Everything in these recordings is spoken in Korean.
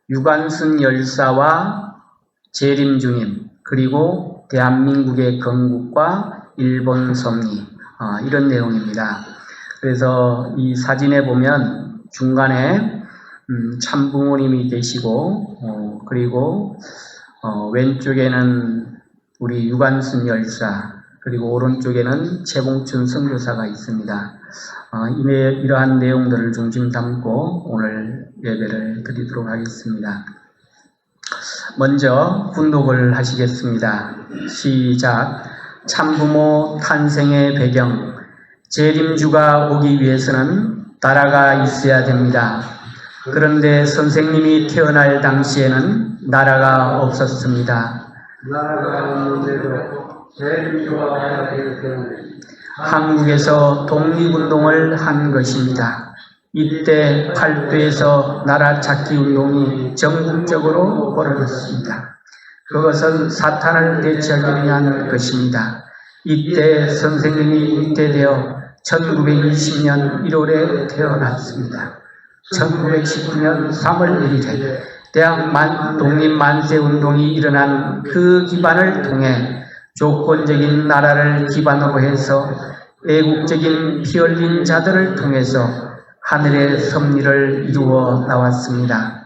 유관순 열사와 재림주님, 그리고 대한민국의 건국과 일본 섭리, 이런 내용입니다. 그래서 이 사진에 보면 중간에 참부모님이 계시고, 그리고 왼쪽에는 우리 유관순 열사, 그리고 오른쪽에는 최봉춘 선교사가 있습니다. 이러한 내용들을 중심 담고 오늘 예배를 드리도록 하겠습니다. 먼저 훈독을 하시겠습니다. 시작. 참부모 탄생의 배경. 재림주가 오기 위해서는 나라가 있어야 됩니다. 그런데 선생님이 태어날 당시에는 나라가 없었습니다. 나라가 없는데도 재림주가 와야 되기 때문에 한국에서 독립운동을 한 것입니다. 이때 팔도에서 나라 찾기 운동이 전국적으로 벌어졌습니다. 그것은 사탄을 대처하기 위한 것입니다. 이때 선생님이 잉태되어 1920년 1월에 태어났습니다. 1919년 3월 1일에 대학 독립만세운동이 일어난 그 기반을 통해 조건적인 나라를 기반으로 해서 애국적인 피 흘린 자들을 통해서 하늘의 섭리를 이루어 나왔습니다.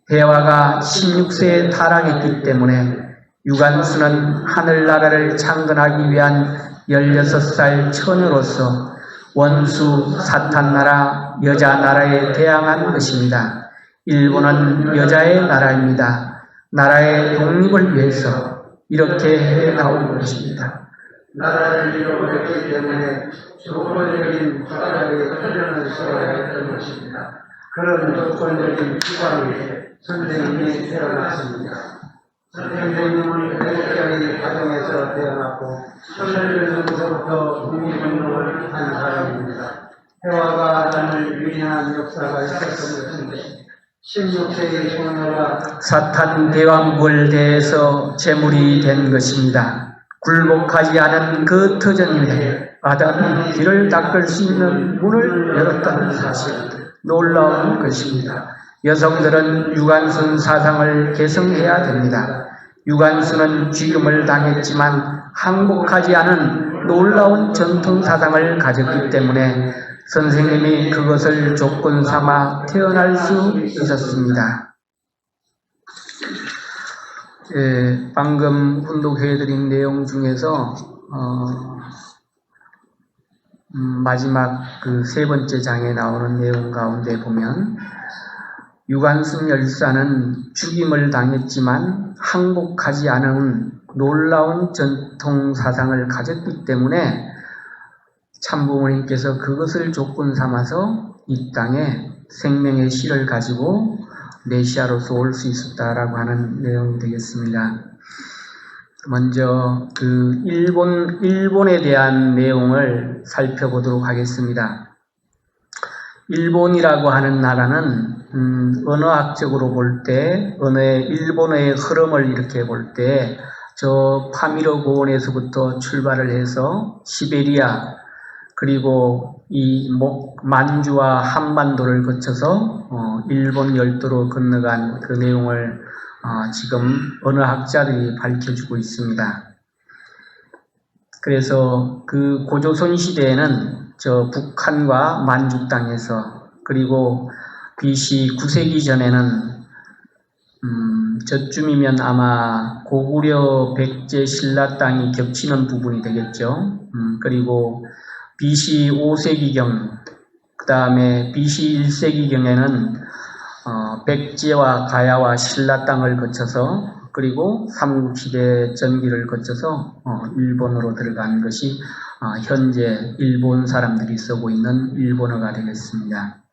해화가 16세에 타락했기 때문에 유관순은 하늘나라를 창건하기 위한 16살 처녀로서 원수 사탄나라 여자나라에 대항한 것입니다. 일본은 여자의 나라입니다. 나라의 독립을 위해서 이렇게 해나온 것입니다. 나라를 잃어버렸기 때문에 조건적인 나라의 터전을 세워야 했던 것입니다. 그런 조건적인 기반에 선생님이 태어났습니다. 선생님은 애국적인 가정에서 태어났고 18년부터 독립운동을 한 사람입니다. 해화가 아담을 유인한 역사가 있었던 것인데 16세기 소녀가 사탄 대왕국을 대해서 제물이 된 것입니다. 굴복하지 않은 그 터전 위에 아담이 길을 닦을 수 있는 문을 열었다는 사실, 놀라운 것입니다. 여성들은 유관순 사상을 계승해야 됩니다. 유관순은 죽임을 당했지만 항복하지 않은 놀라운 전통 사상을 가졌기 때문에 선생님이 그것을 조건 삼아 태어날 수 있었습니다. 방금 훈독해드린 내용 중에서 마지막 그 세 번째 장에 나오는 내용 가운데 보면 유관순 열사는 죽임을 당했지만 항복하지 않은 놀라운 전통 사상을 가졌기 때문에 참부모님께서 그것을 조건 삼아서 이 땅에 생명의 씨를 가지고 메시아로서 올 수 있었다라고 하는 내용이 되겠습니다. 먼저 그 일본에 대한 내용을 살펴보도록 하겠습니다. 일본이라고 하는 나라는 언어학적으로 볼 때 일본어의 흐름을 이렇게 볼 때 저 파미르 고원에서부터 출발을 해서 시베리아 그리고 이 만주와 한반도를 거쳐서 일본 열도로 건너간 그 내용을 지금 언어학자들이 밝혀주고 있습니다. 그래서 그 고조선 시대에는 저 북한과 만주 땅에서 그리고 BC 9세기 전에는 저쯤이면 아마 고구려 백제 신라 땅이 겹치는 부분이 되겠죠. 그리고 BC 5세기경 그 다음에 BC 1세기경에는 백제와 가야와 신라 땅을 거쳐서 그리고 삼국시대 전기를 거쳐서 일본으로 들어간 것이 현재 일본 사람들이 쓰고 있는 일본어가 되겠습니다.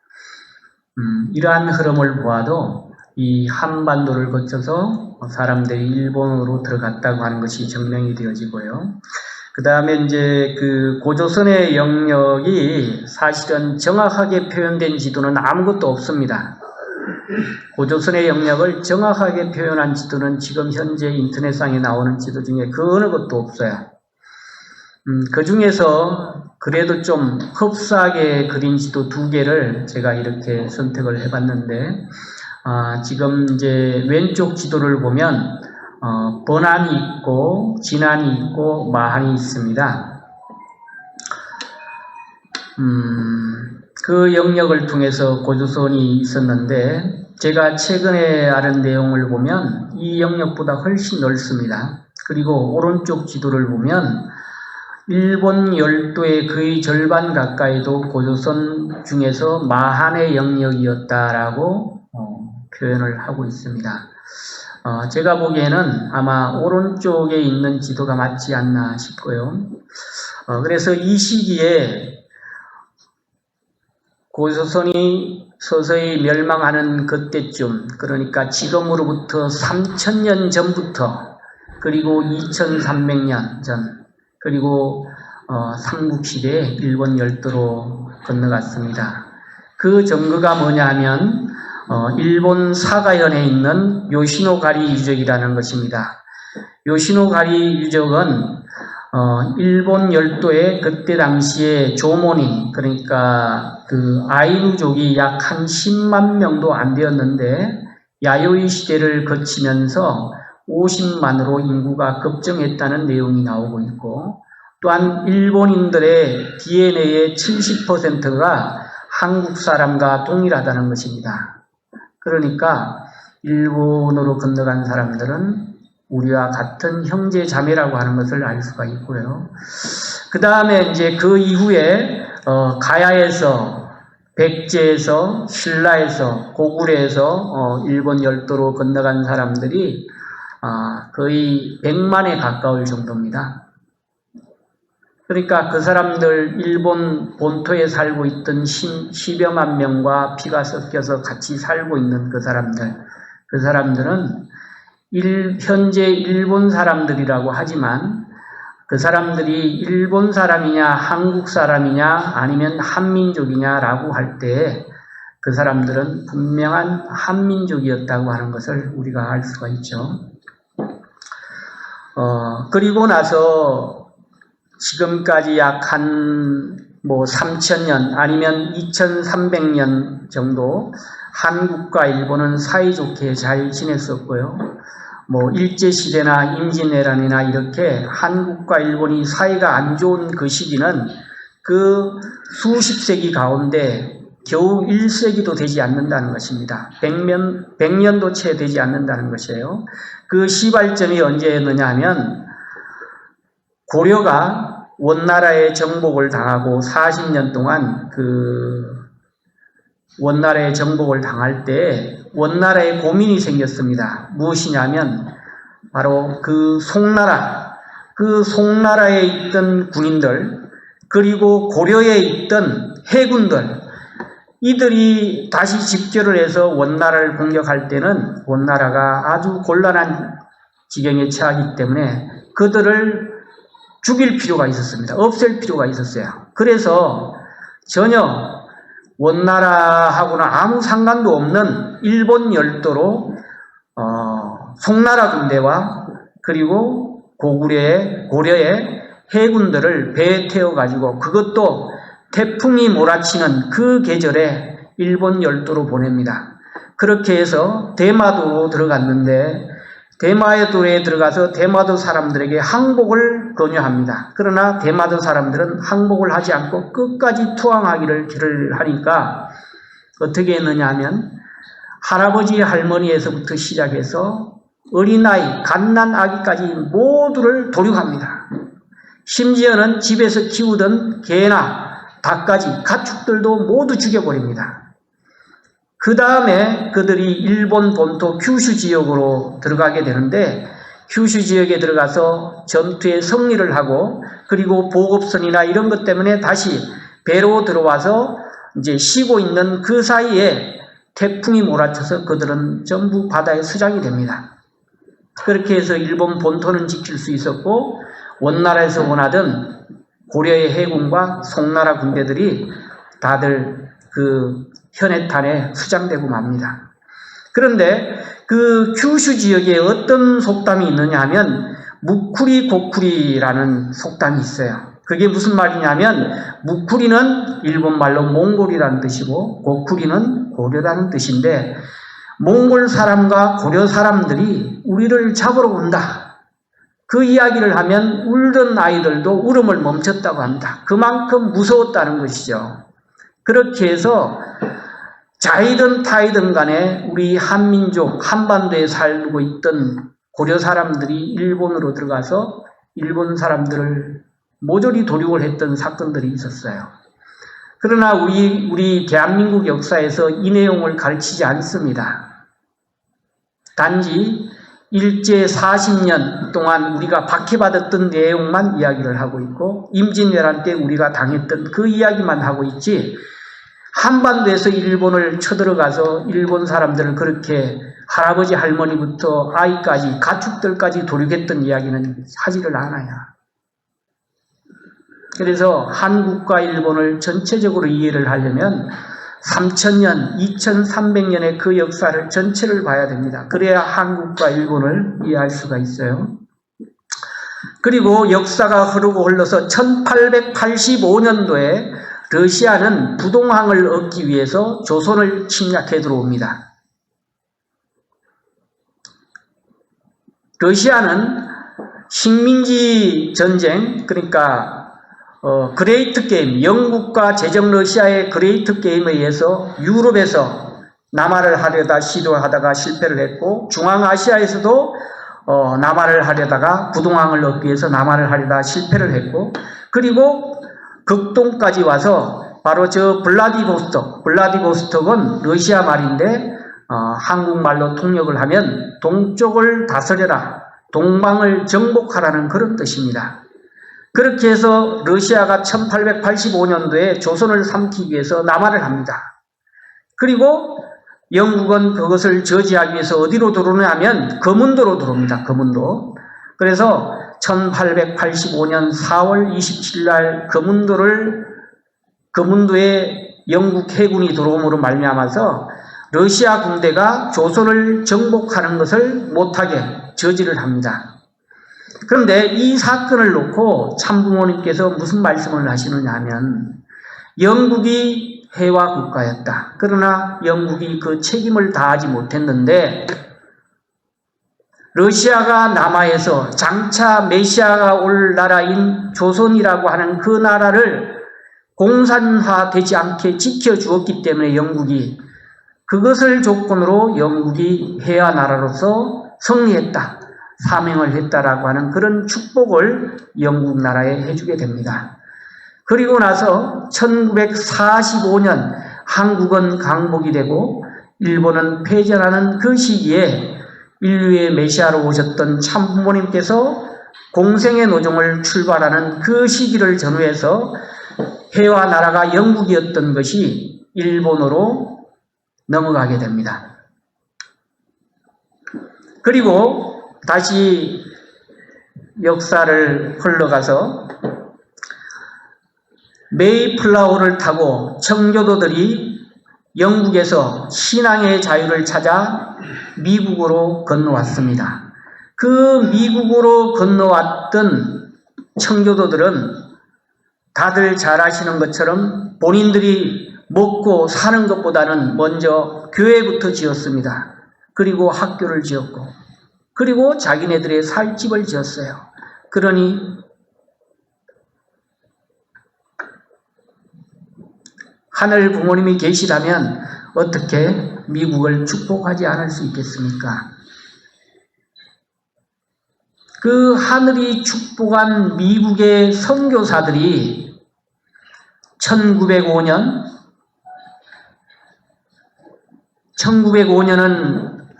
이러한 흐름을 보아도 이 한반도를 거쳐서 사람들이 일본으로 들어갔다고 하는 것이 증명이 되어지고요. 그 다음에 이제 그 고조선의 영역이 사실은 정확하게 표현된 지도는 아무것도 없습니다. 고조선의 영역을 정확하게 표현한 지도는 지금 현재 인터넷상에 나오는 지도 중에 그 어느 것도 없어요. 그 중에서 그래도 좀 흡사하게 그린 지도 2개를 제가 이렇게 선택을 해봤는데 지금 이제 왼쪽 지도를 보면 번안이 있고 진안이 있고 마한이 있습니다. 그 영역을 통해서 고조선이 있었는데 제가 최근에 알은 내용을 보면 이 영역보다 훨씬 넓습니다. 그리고 오른쪽 지도를 보면 일본 열도의 거의 절반 가까이도 고조선 중에서 마한의 영역이었다라고 표현을 하고 있습니다. 제가 보기에는 아마 오른쪽에 있는 지도가 맞지 않나 싶고요. 그래서 이 시기에 고조선이 서서히 멸망하는 그때쯤, 그러니까 지금으로부터 3000년 전부터, 그리고 2300년 전, 그리고 삼국시대에 일본 열도로 건너갔습니다. 그 증거가 뭐냐 하면 일본 사가현에 있는 요시노가리 유적이라는 것입니다. 요시노가리 유적은 일본 열도에 그때 당시에 조몬이, 그러니까 그 아이누족이 약 한 10만 명도 안 되었는데 야요이 시대를 거치면서 50만으로 인구가 급증했다는 내용이 나오고 있고, 또한 일본인들의 DNA의 70%가 한국 사람과 동일하다는 것입니다. 그러니까 일본으로 건너간 사람들은 우리와 같은 형제 자매라고 하는 것을 알 수가 있고요. 그 다음에 이제 그 이후에 가야에서, 백제에서, 신라에서, 고구려에서 일본 열도로 건너간 사람들이 거의 100만에 가까울 정도입니다. 그러니까 그 사람들, 일본 본토에 살고 있던 10여만 명과 피가 섞여서 같이 살고 있는 그 사람들은 현재 일본 사람들이라고 하지만 그 사람들이 일본 사람이냐 한국 사람이냐 아니면 한민족이냐라고 할 때 그 사람들은 분명한 한민족이었다고 하는 것을 우리가 알 수가 있죠. 그리고 나서 지금까지 약 한 3000년 아니면 2300년 정도 한국과 일본은 사이좋게 잘 지냈었고요. 일제시대나 임진왜란이나 이렇게 한국과 일본이 사이가 안 좋은 그 시기는 그 수십 세기 가운데 겨우 1세기도 되지 않는다는 것입니다. 100년도 채 되지 않는다는 것이에요. 그 시발점이 언제였느냐 하면 고려가 원나라의 정복을 당하고 40년 동안 원나라의 정복을 당할 때 원나라에 고민이 생겼습니다. 무엇이냐면 바로 그 송나라에 있던 군인들, 그리고 고려에 있던 해군들, 이들이 다시 집결을 해서 원나라를 공격할 때는 원나라가 아주 곤란한 지경에 처하기 때문에 그들을 죽일 필요가 있었습니다. 없앨 필요가 있었어요. 그래서 전혀 원나라하고는 아무 상관도 없는 일본 열도로 송나라 군대와 그리고 고려의 해군들을 배에 태워가지고, 그것도 태풍이 몰아치는 그 계절에 일본 열도로 보냅니다. 그렇게 해서 대마도로 들어갔는데, 대마도에 들어가서 대마도 사람들에게 항복을 권유합니다. 그러나 대마도 사람들은 항복을 하지 않고 끝까지 투항하기를 기를 하니까 어떻게 했느냐 하면 할아버지 할머니에서부터 시작해서 어린아이, 갓난 아기까지 모두를 도륙합니다. 심지어는 집에서 키우던 개나 닭까지, 가축들도 모두 죽여버립니다. 그 다음에 그들이 일본 본토 큐슈 지역으로 들어가게 되는데, 큐슈 지역에 들어가서 전투에 승리를 하고, 그리고 보급선이나 이런 것 때문에 다시 배로 들어와서 이제 쉬고 있는 그 사이에 태풍이 몰아쳐서 그들은 전부 바다에 수장이 됩니다. 그렇게 해서 일본 본토는 지킬 수 있었고, 원나라에서 원하던 고려의 해군과 송나라 군대들이 다들 그 현해탄에 수장되고 맙니다. 그런데 그 큐슈 지역에 어떤 속담이 있느냐 하면 무쿠리 고쿠리라는 속담이 있어요. 그게 무슨 말이냐면, 무쿠리는 일본말로 몽골이라는 뜻이고 고쿠리는 고려라는 뜻인데, 몽골 사람과 고려 사람들이 우리를 잡으러 온다. 그 이야기를 하면 울던 아이들도 울음을 멈췄다고 합니다. 그만큼 무서웠다는 것이죠. 그렇게 해서 자이든 타이든 간에 우리 한민족 한반도에 살고 있던 고려 사람들이 일본으로 들어가서 일본 사람들을 모조리 도륙을 했던 사건들이 있었어요. 그러나 우리 대한민국 역사에서 이 내용을 가르치지 않습니다. 단지 일제 40년 동안 우리가 박해받았던 내용만 이야기를 하고 있고 임진왜란 때 우리가 당했던 그 이야기만 하고 있지 한반도에서 일본을 쳐들어가서 일본 사람들을 그렇게 할아버지 할머니부터 아이까지 가축들까지 도륙했던 이야기는 하지를 않아요. 그래서 한국과 일본을 전체적으로 이해를 하려면 3000년, 2300년의 그 역사를 전체를 봐야 됩니다. 그래야 한국과 일본을 이해할 수가 있어요. 그리고 역사가 흐르고 흘러서 1885년도에 러시아는 부동항을 얻기 위해서 조선을 침략해 들어옵니다. 러시아는 식민지 전쟁, 그러니까 그레이트 게임, 영국과 제정 러시아의 그레이트 게임에 의해서 유럽에서 남하를 하려다 시도하다가 실패를 했고 중앙아시아에서도 남하를 하려다가 부동항을 얻기 위해서 남하를 하려다 실패를 했고 그리고 극동까지 와서 바로 저 블라디보스톡은 러시아 말인데 한국말로 통역을 하면 동쪽을 다스려라, 동방을 정복하라는 그런 뜻입니다. 그렇게 해서 러시아가 1885년도에 조선을 삼키기 위해서 남하를 합니다. 그리고 영국은 그것을 저지하기 위해서 어디로 들어오냐면 거문도로 들어옵니다. 거문도. 그래서 1885년 4월 27일 날 거문도에 영국 해군이 들어옴으로 말미암아서 러시아 군대가 조선을 정복하는 것을 못하게 저지를 합니다. 그런데 이 사건을 놓고 참부모님께서 무슨 말씀을 하시느냐 하면 영국이 해화 국가였다. 그러나 영국이 그 책임을 다하지 못했는데 러시아가 남하에서 장차 메시아가 올 나라인 조선이라고 하는 그 나라를 공산화되지 않게 지켜주었기 때문에 영국이 그것을 조건으로 영국이 해화 나라로서 승리했다. 사명을 했다라고 하는 그런 축복을 영국 나라에 해주게 됩니다. 그리고 나서 1945년 한국은 강복이 되고 일본은 패전하는 그 시기에 인류의 메시아로 오셨던 참부모님께서 공생의 노정을 출발하는 그 시기를 전후해서 해와 나라가 영국이었던 것이 일본으로 넘어가게 됩니다. 그리고 다시 역사를 흘러가서 메이플라워를 타고 청교도들이 영국에서 신앙의 자유를 찾아 미국으로 건너왔습니다. 그 미국으로 건너왔던 청교도들은 다들 잘 아시는 것처럼 본인들이 먹고 사는 것보다는 먼저 교회부터 지었습니다. 그리고 학교를 지었고 그리고 자기네들의 살 집을 지었어요. 그러니 하늘 부모님이 계시다면 어떻게 미국을 축복하지 않을 수 있겠습니까? 그 하늘이 축복한 미국의 선교사들이 1905년은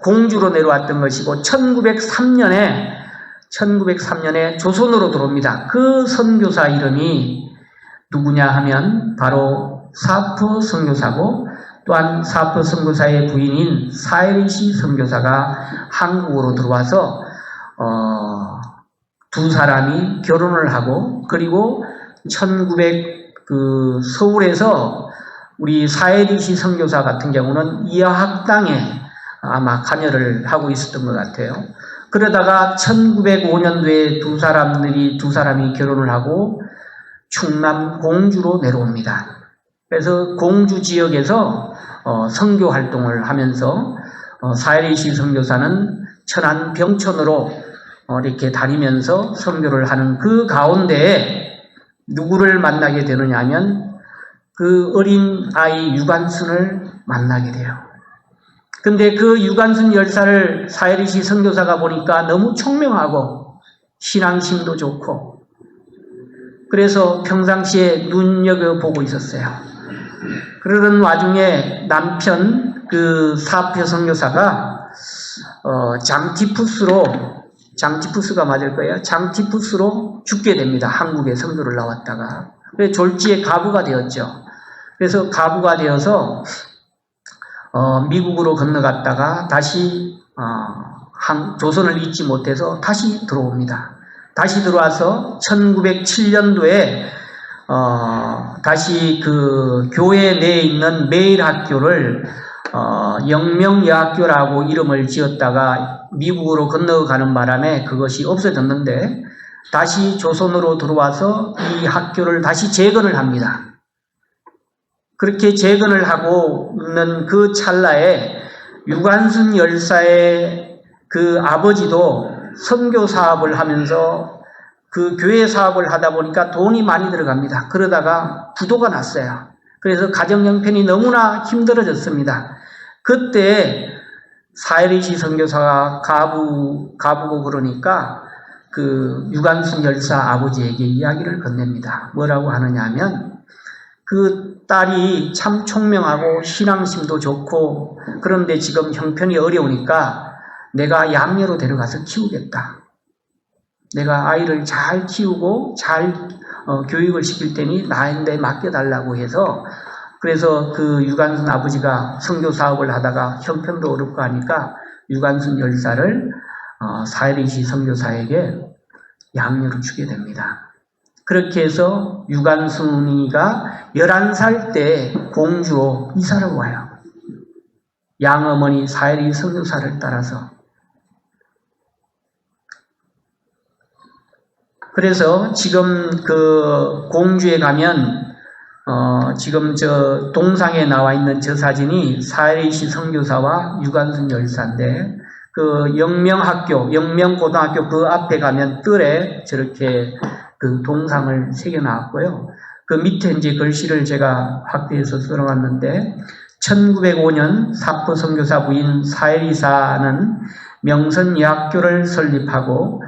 공주로 내려왔던 것이고 1903년에 조선으로 들어옵니다. 그 선교사 이름이 누구냐 하면 바로 사프 선교사고 또한 사프 선교사의 부인인 사에리시 선교사가 한국으로 들어와서 두 사람이 결혼을 하고 그리고 서울에서 우리 사에리시 선교사 같은 경우는 이화학당에 아마 관여를 하고 있었던 것 같아요. 그러다가 1905년도에 두 사람이 결혼을 하고 충남 공주로 내려옵니다. 그래서 공주 지역에서 선교 활동을 하면서 사해리시 선교사는 천안 병천으로 이렇게 다니면서 선교를 하는 그 가운데에 누구를 만나게 되느냐 하면 그 어린 아이 유관순을 만나게 돼요. 근데 그 유관순 열사를 사해리시 선교사가 보니까 너무 총명하고 신앙심도 좋고 그래서 평상시에 눈여겨보고 있었어요. 그러던 와중에 남편 그 사표 선교사가 장티푸스가 맞을 거예요. 장티푸스로 죽게 됩니다. 한국에 선교를 나왔다가. 그래서 졸지에 가부가 되었죠. 그래서 가부가 되어서 미국으로 건너갔다가 다시 조선을 잊지 못해서 다시 들어옵니다. 다시 들어와서 1907년도에 다시 그 교회 내에 있는 매일학교를 영명여학교라고 이름을 지었다가 미국으로 건너가는 바람에 그것이 없어졌는데 다시 조선으로 들어와서 이 학교를 다시 재건을 합니다. 그렇게 재건을 하고 있는 그 찰나에 유관순 열사의 그 아버지도 선교 사업을 하면서 그 교회 사업을 하다 보니까 돈이 많이 들어갑니다. 그러다가 부도가 났어요. 그래서 가정 형편이 너무나 힘들어졌습니다. 그때 사해리시 선교사가 가부고 그러니까 그 유관순 열사 아버지에게 이야기를 건넵니다. 뭐라고 하느냐 하면 그 딸이 참 총명하고 신앙심도 좋고 그런데 지금 형편이 어려우니까 내가 양녀로 데려가서 키우겠다. 내가 아이를 잘 키우고 잘 교육을 시킬 테니 나한테 맡겨달라고 해서 그래서 그 유관순 아버지가 선교 사업을 하다가 형편도 어렵고 하니까 유관순 열사를 사해리시 선교사에게 양녀로 주게 됩니다. 그렇게 해서 유관순이가 11살 때 공주로 이사를 와요. 양어머니 사해리시 선교사를 따라서. 그래서 지금 그 공주에 가면 지금 저 동상에 나와 있는 저 사진이 사해리시 선교사와 유관순 열사인데 그 영명고등학교 그 앞에 가면 뜰에 저렇게 그 동상을 새겨놨고요. 그 밑에 이제 글씨를 제가 확대해서 써놓았는데 1905년 사포 선교사 부인 사해리사는 명선여학교를 설립하고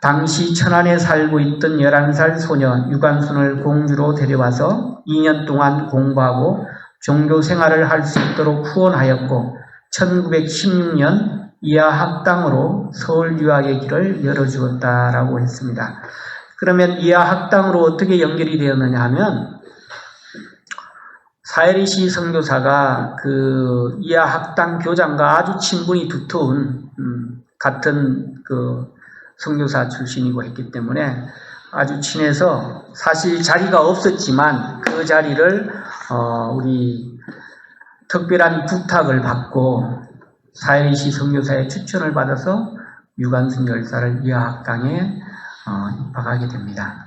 당시 천안에 살고 있던 11살 소녀 유관순을 공주로 데려와서 2년 동안 공부하고 종교 생활을 할 수 있도록 후원하였고 1916년 이하 학당으로 서울 유학의 길을 열어주었다라고 했습니다. 그러면 이하 학당으로 어떻게 연결이 되었느냐 하면 사해리시 선교사가 그 이하 학당 교장과 아주 친분이 두터운 같은 그 선교사 출신이고 했기 때문에 아주 친해서 사실 자리가 없었지만 그 자리를 우리 특별한 부탁을 받고 사해리시 선교사의 추천을 받아서 유관순 열사를 이하학당에 입학하게 됩니다.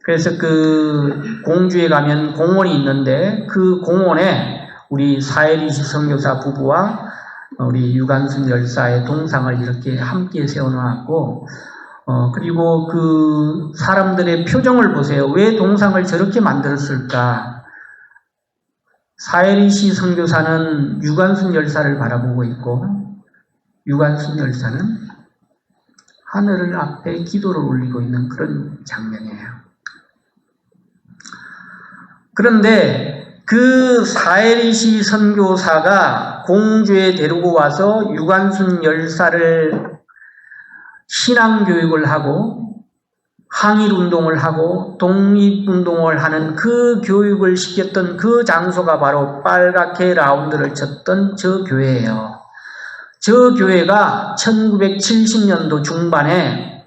그래서 그 공주에 가면 공원이 있는데 그 공원에 우리 사해리시 선교사 부부와 우리 유관순 열사의 동상을 이렇게 함께 세워놓았고 그리고 그 사람들의 표정을 보세요. 왜 동상을 저렇게 만들었을까? 사해리시 선교사는 유관순 열사를 바라보고 있고 유관순 열사는 하늘을 앞에 기도를 올리고 있는 그런 장면이에요. 그런데 그 사해리시 선교사가 공주에 데리고 와서 유관순 열사를 신앙교육을 하고 항일운동을 하고 독립운동을 하는 그 교육을 시켰던 그 장소가 바로 빨갛게 라운드를 쳤던 저 교회예요. 저 교회가 1970년도 중반에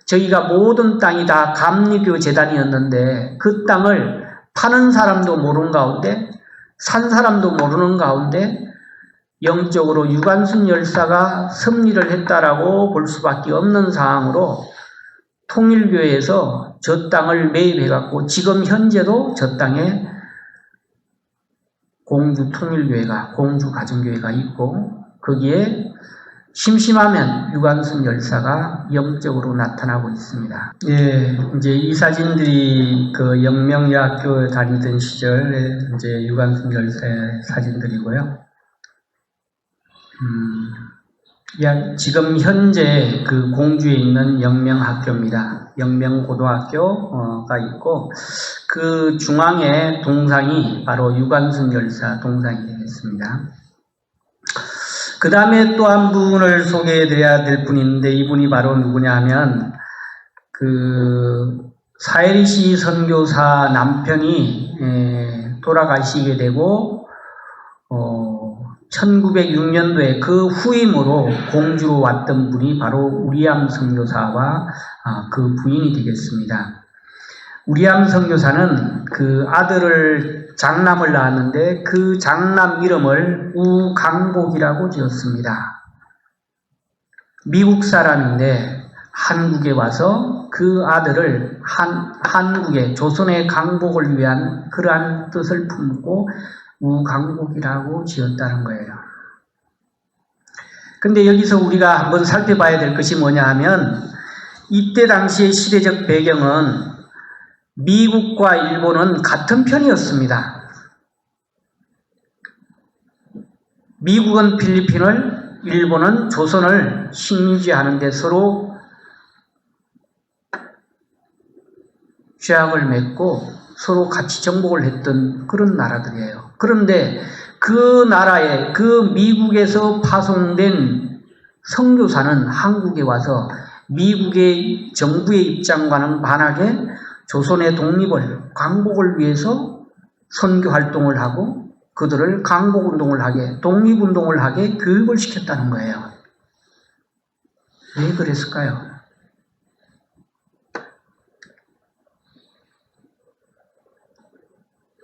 저희가 모든 땅이 다 감리교 재단이었는데 그 땅을 파는 사람도 모르는 가운데 산 사람도 모르는 가운데 영적으로 유관순 열사가 섭리를 했다라고 볼 수밖에 없는 상황으로 통일교회에서 저 땅을 매입해갖고 지금 현재도 저 땅에 공주 통일교회가, 공주 가정교회가 있고, 거기에 심심하면 유관순 열사가 영적으로 나타나고 있습니다. 예, 이제 이 사진들이 그 영명여학교 다니던 시절에 이제 유관순 열사의 사진들이고요. 지금 현재 그 공주에 있는 영명학교입니다. 영명고등학교가 있고, 그 중앙에 동상이 바로 유관순 열사 동상이 되겠습니다. 그 다음에 또 한 분을 소개해 드려야 될 분인데, 이분이 바로 누구냐 하면, 사해리시 선교사 남편이 돌아가시게 되고, 1906년도에 그 후임으로 공주로 왔던 분이 바로 우리암 선교사와 그 부인이 되겠습니다. 우리암 선교사는 그 아들을 장남을 낳았는데 그 장남 이름을 우강복이라고 지었습니다. 미국 사람인데 한국에 와서 그 아들을 한국의 조선의 강복을 위한 그러한 뜻을 품고 우강복이라고 지었다는 거예요. 근데 여기서 우리가 한번 살펴봐야 될 것이 뭐냐 하면, 이때 당시의 시대적 배경은 미국과 일본은 같은 편이었습니다. 미국은 필리핀을, 일본은 조선을 식민지하는 데 서로 죄악을 맺고 서로 같이 정복을 했던 그런 나라들이에요. 그런데 그 나라에, 그 미국에서 파송된 선교사는 한국에 와서 미국의 정부의 입장과는 반하게 조선의 독립을, 강복을 위해서 선교 활동을 하고 그들을 강복운동을 하게, 독립운동을 하게 교육을 시켰다는 거예요. 왜 그랬을까요?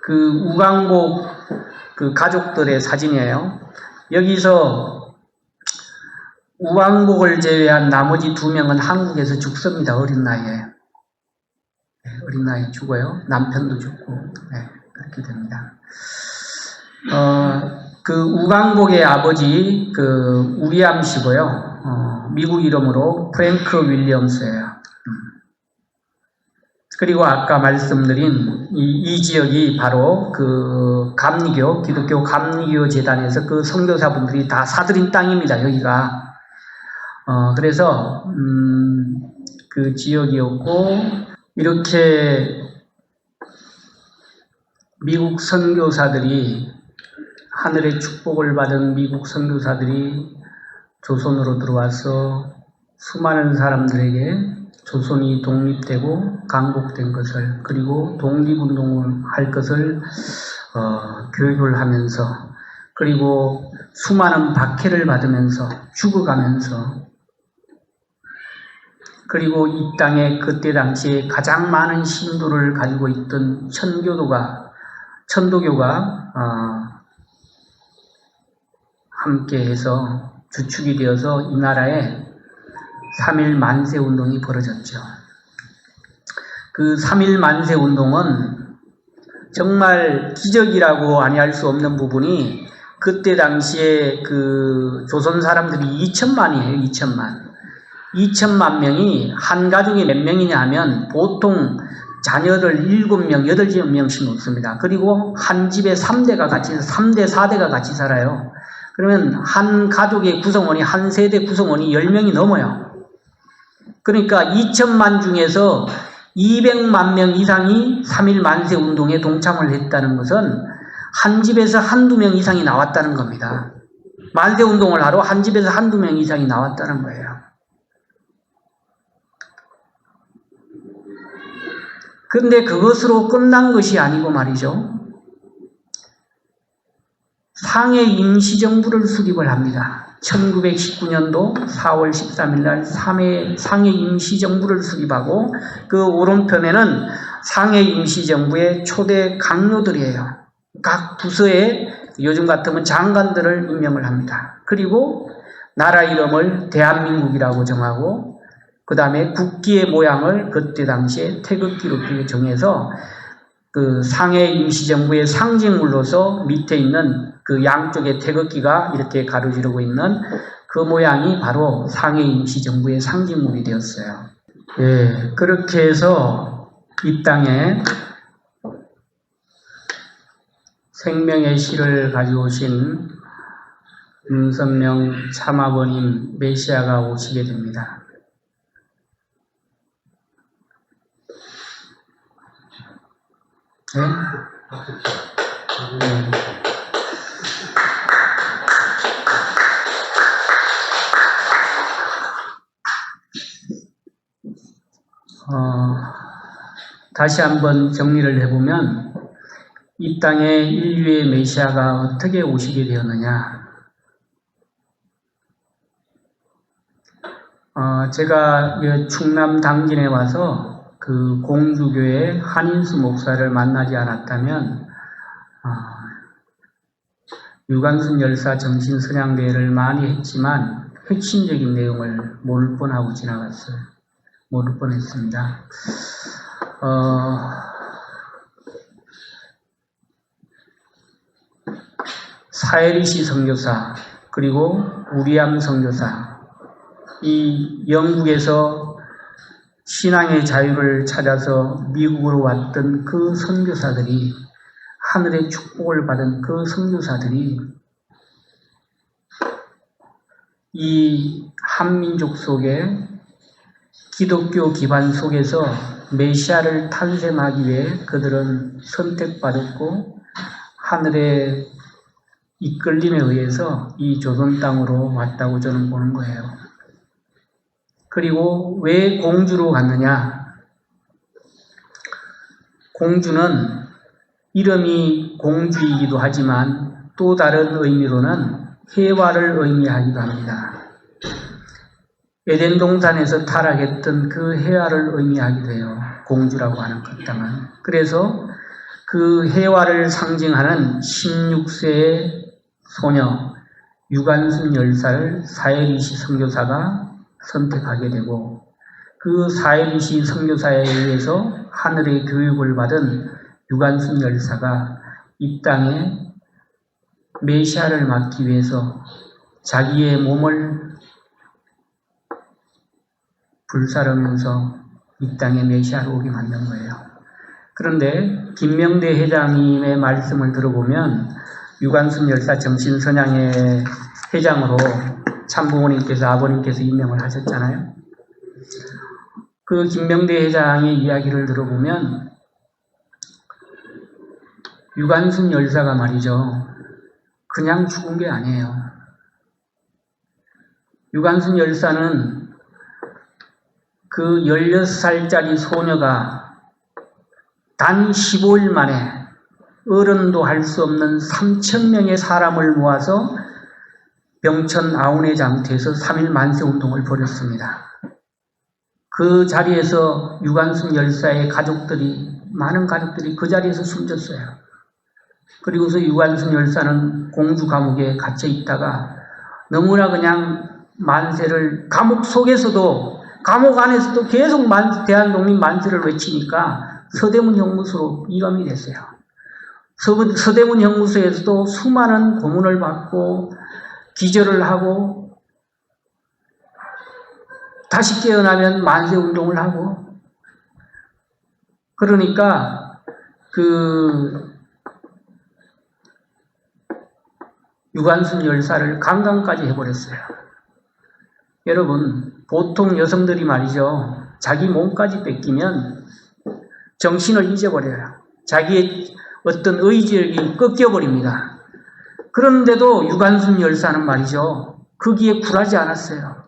그 우강복 그 가족들의 사진이에요. 여기서 우강복을 제외한 나머지 2명은 한국에서 죽습니다. 어린 나이에. 어린 나이에 죽어요. 남편도 죽고. 네, 그렇게 됩니다. 그 우강복의 아버지 그 우리암 씨고요. 미국 이름으로 프랭크 윌리엄스예요. 그리고 아까 말씀드린 이 지역이 바로 그 감리교, 기독교 감리교 재단에서 그 선교사분들이 다 사들인 땅입니다. 여기가. 그래서 그 지역이었고, 이렇게 미국 선교사들이, 하늘의 축복을 받은 미국 선교사들이 조선으로 들어와서 수많은 사람들에게 조선이 독립되고 강복된 것을, 그리고 독립운동을 할 것을 교육을 하면서, 그리고 수많은 박해를 받으면서 죽어가면서, 그리고 이 땅에 그때 당시에 가장 많은 신도를 가지고 있던 천도교가 함께해서 주축이 되어서 이 나라에 3.1 만세 운동이 벌어졌죠. 그 3.1 만세 운동은 정말 기적이라고 아니할 수 없는 부분이, 그때 당시에 그 조선 사람들이 2천만이에요. 2천만 명이, 한 가족이 몇 명이냐 하면 보통 자녀를 7명, 8명씩 놓습니다. 그리고 한 집에 3대, 4대가 같이 살아요. 그러면 한 가족의 구성원이, 한 세대 구성원이 10명이 넘어요. 그러니까 2천만 중에서 200만 명 이상이 3.1 만세 운동에 동참을 했다는 것은 한 집에서 한두 명 이상이 나왔다는 겁니다. 만세 운동을 하러 한 집에서 한두 명 이상이 나왔다는 거예요. 그런데 그것으로 끝난 것이 아니고 말이죠. 상해 임시정부를 수립을 합니다. 1919년도 4월 13일 날 상해 임시정부를 수립하고, 그 오른편에는 상해 임시정부의 초대 강요들이에요. 각 부서에 요즘 같으면 장관들을 임명을 합니다. 그리고 나라 이름을 대한민국이라고 정하고, 그 다음에 국기의 모양을 그때 당시에 태극기로 정해서 그 상해 임시정부의 상징물로서 밑에 있는 그 양쪽에 태극기가 이렇게 가로지르고 있는 그 모양이 바로 상해 임시정부의 상징물이 되었어요. 예, 그렇게 해서 이 땅에 생명의 실을 가져오신 윤선명 참아버님 메시아가 오시게 됩니다. 네? 네. 다시 한번 정리를 해보면 이 땅에 인류의 메시아가 어떻게 오시게 되었느냐. 제가 충남 당진에 와서 그 공주교회 한인수 목사를 만나지 않았다면 유관순 열사 정신선양대회를 많이 했지만 핵심적인 내용을 모를 뻔하고 지나갔어요. 모를 뻔했습니다. 사에리시 선교사 그리고 우리암 선교사, 이 영국에서 신앙의 자유를 찾아서 미국으로 왔던 그 선교사들이, 하늘의 축복을 받은 그 선교사들이 이 한민족 속에 기독교 기반 속에서 메시아를 탄생하기 위해 그들은 선택받았고 하늘의 이끌림에 의해서 이 조선 땅으로 왔다고 저는 보는 거예요. 그리고 왜 공주로 갔느냐? 공주는 이름이 공주이기도 하지만 또 다른 의미로는 해화를 의미하기도 합니다. 에덴 동산에서 타락했던 그 해화를 의미하기도 해요. 공주라고 하는 그 땅은. 그래서 그 해화를 상징하는 16세의 소녀 유관순 열사를 사에리시 선교사가 선택하게 되고, 그 사에리시 선교사에 의해서 하늘의 교육을 받은 유관순 열사가 이 땅에 메시아를 맡기 위해서 자기의 몸을 불사르면서 이 땅에 메시아로 오게 만든 거예요. 그런데 김명대 회장님의 말씀을 들어보면 유관순 열사 정신선양의 회장으로 참부모님께서 아버님께서 임명을 하셨잖아요. 그 김명대 회장의 이야기를 들어보면 유관순 열사가 말이죠, 그냥 죽은 게 아니에요. 유관순 열사는 그 16살짜리 소녀가 단 15일 만에 어른도 할 수 없는 3,000명의 사람을 모아서 병천 아우네 장터에서 3일 만세운동을 벌였습니다. 그 자리에서 유관순 열사의 가족들이, 많은 가족들이 그 자리에서 숨졌어요. 그리고서 유관순 열사는 공주 감옥에 갇혀 있다가 너무나 그냥 만세를, 감옥 속에서도, 감옥 안에서도 계속 대한독립 만세를 외치니까 서대문 형무소로 이감이 됐어요. 서대문 형무소에서도 수많은 고문을 받고 기절을 하고 다시 깨어나면 만세운동을 하고, 그러니까 그 유관순 열사를 강간까지 해버렸어요. 여러분, 보통 여성들이 말이죠, 자기 몸까지 뺏기면 정신을 잊어버려요. 자기의 어떤 의지력이 꺾여버립니다. 그런데도 유관순 열사는 말이죠, 거기에 굴하지 않았어요.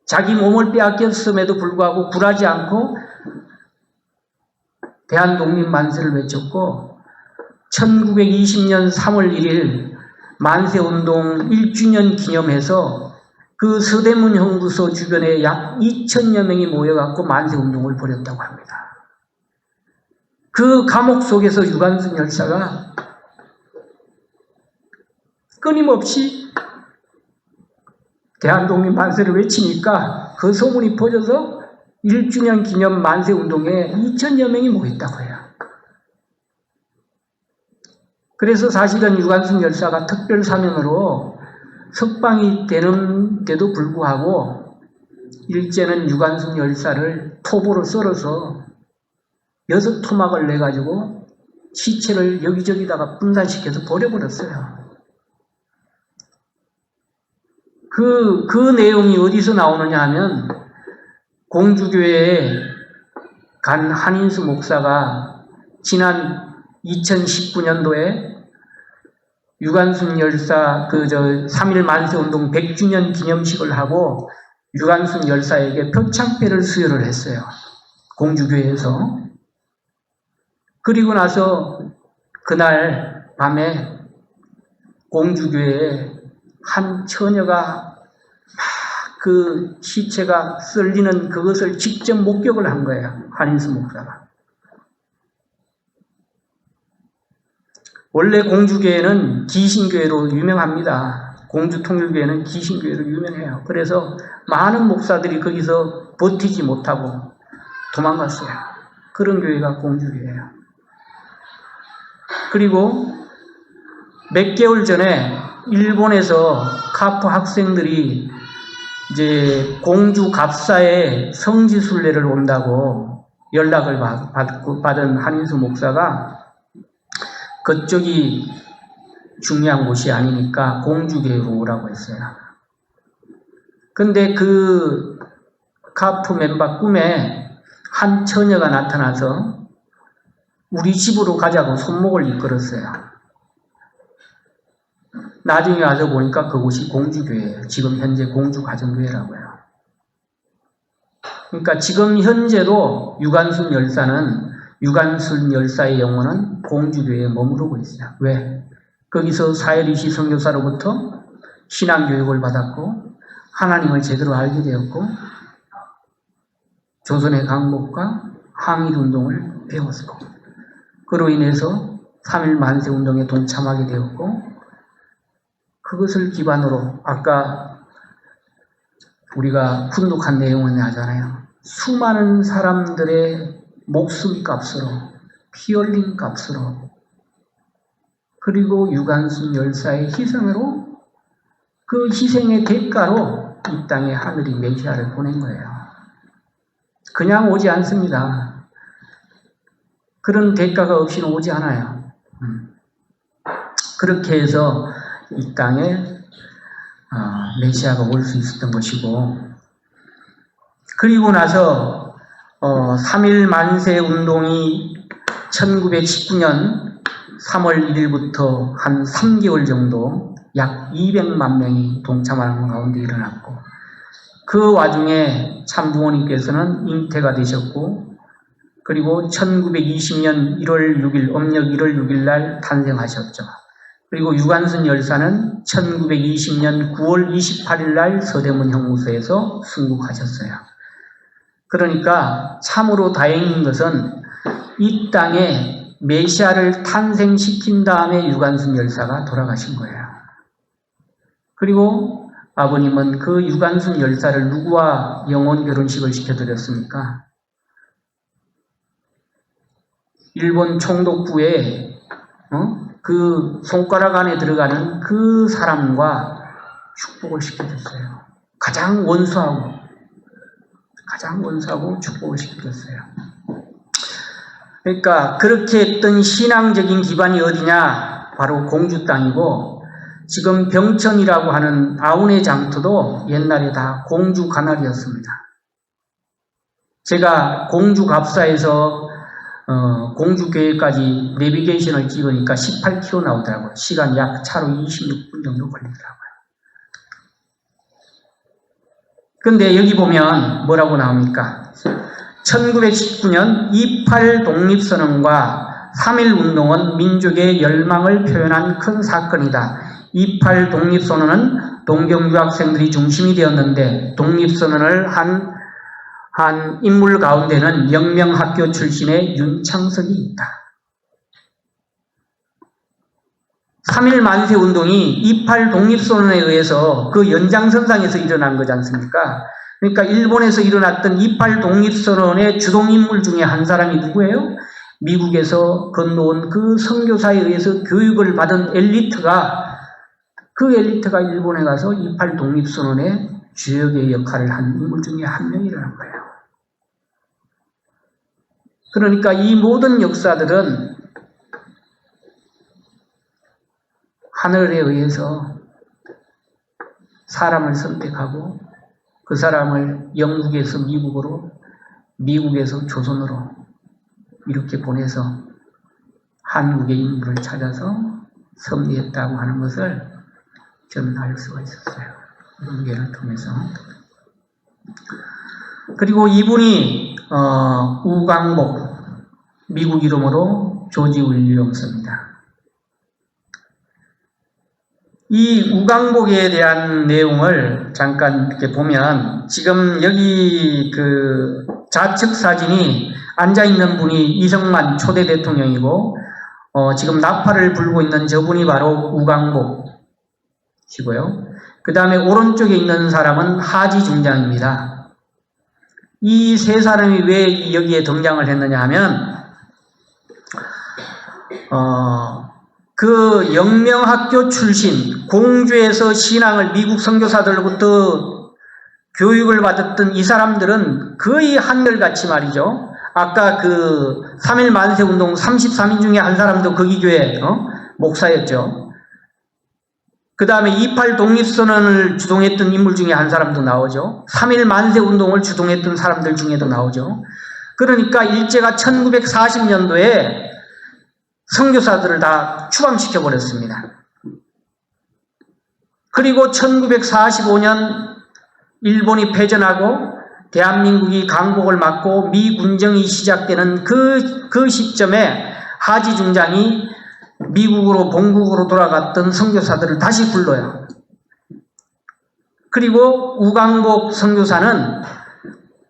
자기 몸을 빼앗겼음에도 불구하고 굴하지 않고 대한독립 만세를 외쳤고, 1920년 3월 1일 만세운동 1주년 기념해서 그 서대문 형무소 주변에 약 2,000여 명이 모여갖고 만세운동을 벌였다고 합니다. 그 감옥 속에서 유관순 열사가 끊임없이 대한독립 만세를 외치니까 그 소문이 퍼져서 1주년 기념 만세운동에 2,000여 명이 모였다고 해요. 그래서 사실은 유관순 열사가 특별 사면으로 석방이 되는데도 불구하고 일제는 유관순 열사를 톱으로 썰어서 6토막을 내가지고 시체를 여기저기다가 분산시켜서 버려버렸어요. 그 내용이 어디서 나오느냐 하면 공주교회에 간 한인수 목사가 지난 2019년도에 유관순 열사 3.1 만세운동 100주년 기념식을 하고 유관순 열사에게 표창패를 수여를 했어요. 공주교회에서. 그리고 나서 그날 밤에 공주교회에 한 처녀가 막 그 시체가 썰리는 그것을 직접 목격을 한 거예요. 한인수 목사가. 원래 공주교회는 기신교회로 유명합니다. 공주통일교회는 기신교회로 유명해요. 그래서 많은 목사들이 거기서 버티지 못하고 도망갔어요. 그런 교회가 공주교회예요. 그리고 몇 개월 전에 일본에서 카프 학생들이 이제 공주 갑사에 성지순례를 온다고 연락을 받은 한인수 목사가 그쪽이 중요한 곳이 아니니까 공주교회로 오라고 했어요. 근데 그 카프 멤버 꿈에 한 처녀가 나타나서 우리 집으로 가자고 손목을 이끌었어요. 나중에 와서 보니까 그곳이 공주교회예요. 지금 현재 공주가정교회라고요. 그러니까 지금 현재도 유관순 열사의 영혼은 공주교회에 머무르고 있어요. 왜? 거기서 사회리시 선교사로부터 신앙교육을 받았고 하나님을 제대로 알게 되었고 조선의 강복과 항일운동을 배웠고 그로 인해서 3.1 만세운동에 동참하게 되었고 그것을 기반으로 아까 우리가 훈독한 내용을 하잖아요. 수많은 사람들의 목숨 값으로 피 흘린 값으로 그리고 유관순 열사의 희생으로 그 희생의 대가로 이 땅에 하늘이 메시아를 보낸 거예요. 그냥 오지 않습니다. 그런 대가가 없이는 오지 않아요. 그렇게 해서 이 땅에 메시아가 올 수 있었던 것이고 그리고 나서 3.1 만세 운동이 1919년 3월 1일부터 한 3개월 정도 약 200만 명이 동참하는 가운데 일어났고 그 와중에 참부모님께서는 잉태가 되셨고 그리고 1920년 1월 6일 음력 1월 6일 날 탄생하셨죠. 그리고 유관순 열사는 1920년 9월 28일 날 서대문 형무소에서 순국하셨어요. 그러니까 참으로 다행인 것은 이 땅에 메시아를 탄생시킨 다음에 유관순 열사가 돌아가신 거예요. 그리고 아버님은 그 유관순 열사를 누구와 영혼 결혼식을 시켜드렸습니까? 일본 총독부에 그 손가락 안에 들어가는 그 사람과 축복을 시켜줬어요. 가장 원수하고 축복을 시켜줬어요. 그러니까 그렇게 했던 신앙적인 기반이 어디냐? 바로 공주 땅이고 지금 병천이라고 하는 아운의 장터도 옛날에 다 공주 관할이었습니다. 제가 공주 갑사에서 공주교회까지 내비게이션을 찍으니까 18km 나오더라고요. 시간 약 차로 26분 정도 걸리더라고요. 근데 여기 보면 뭐라고 나옵니까? 1919년 28 독립선언과 3.1 운동은 민족의 열망을 표현한 큰 사건이다. 28 독립선언은 동경유학생들이 중심이 되었는데 독립선언을 한 인물 가운데는 영명학교 출신의 윤창석이 있다. 3.1 만세운동이 28 독립선언에 의해서 그 연장선상에서 일어난 거지 않습니까? 그러니까 일본에서 일어났던 28 독립선언의 주동인물 중에 한 사람이 누구예요? 미국에서 건너온 그 선교사에 의해서 교육을 받은 엘리트가 그 엘리트가 일본에 가서 28 독립선언의 주역의 역할을 한 인물 중에 한 명이라는 거예요. 그러니까 이 모든 역사들은 하늘에 의해서 사람을 선택하고 그 사람을 영국에서 미국으로, 미국에서 조선으로 이렇게 보내서 한국의 인물을 찾아서 섭리했다고 하는 것을 저는 알 수가 있었어요. 이를 통해서. 그리고 이분이 우광복, 미국 이름으로 조지 윌리엄스입니다. 이 우광복에 대한 내용을 잠깐 이렇게 보면, 지금 여기 그 좌측 사진이 앉아있는 분이 이승만 초대 대통령이고, 지금 나팔을 불고 있는 저분이 바로 우광복이고요. 그 다음에 오른쪽에 있는 사람은 하지 중장입니다. 이 세 사람이 왜 여기에 등장을 했느냐 하면, 그 영명학교 출신, 공주에서 신앙을 미국 선교사들로부터 교육을 받았던 이 사람들은 거의 한결같이 말이죠. 아까 그 3.1 만세운동 33인 중에 한 사람도 거기 교회 목사였죠. 그 다음에 28 독립선언을 주동했던 인물 중에 한 사람도 나오죠. 3.1 만세운동을 주동했던 사람들 중에도 나오죠. 그러니까 일제가 1940년도에 선교사들을 다 추방시켜 버렸습니다. 그리고 1945년 일본이 패전하고 대한민국이 강복을 맞고 미군정이 시작되는 그 시점에 하지 중장이 미국으로 본국으로 돌아갔던 선교사들을 다시 불러요. 그리고 우광복 선교사는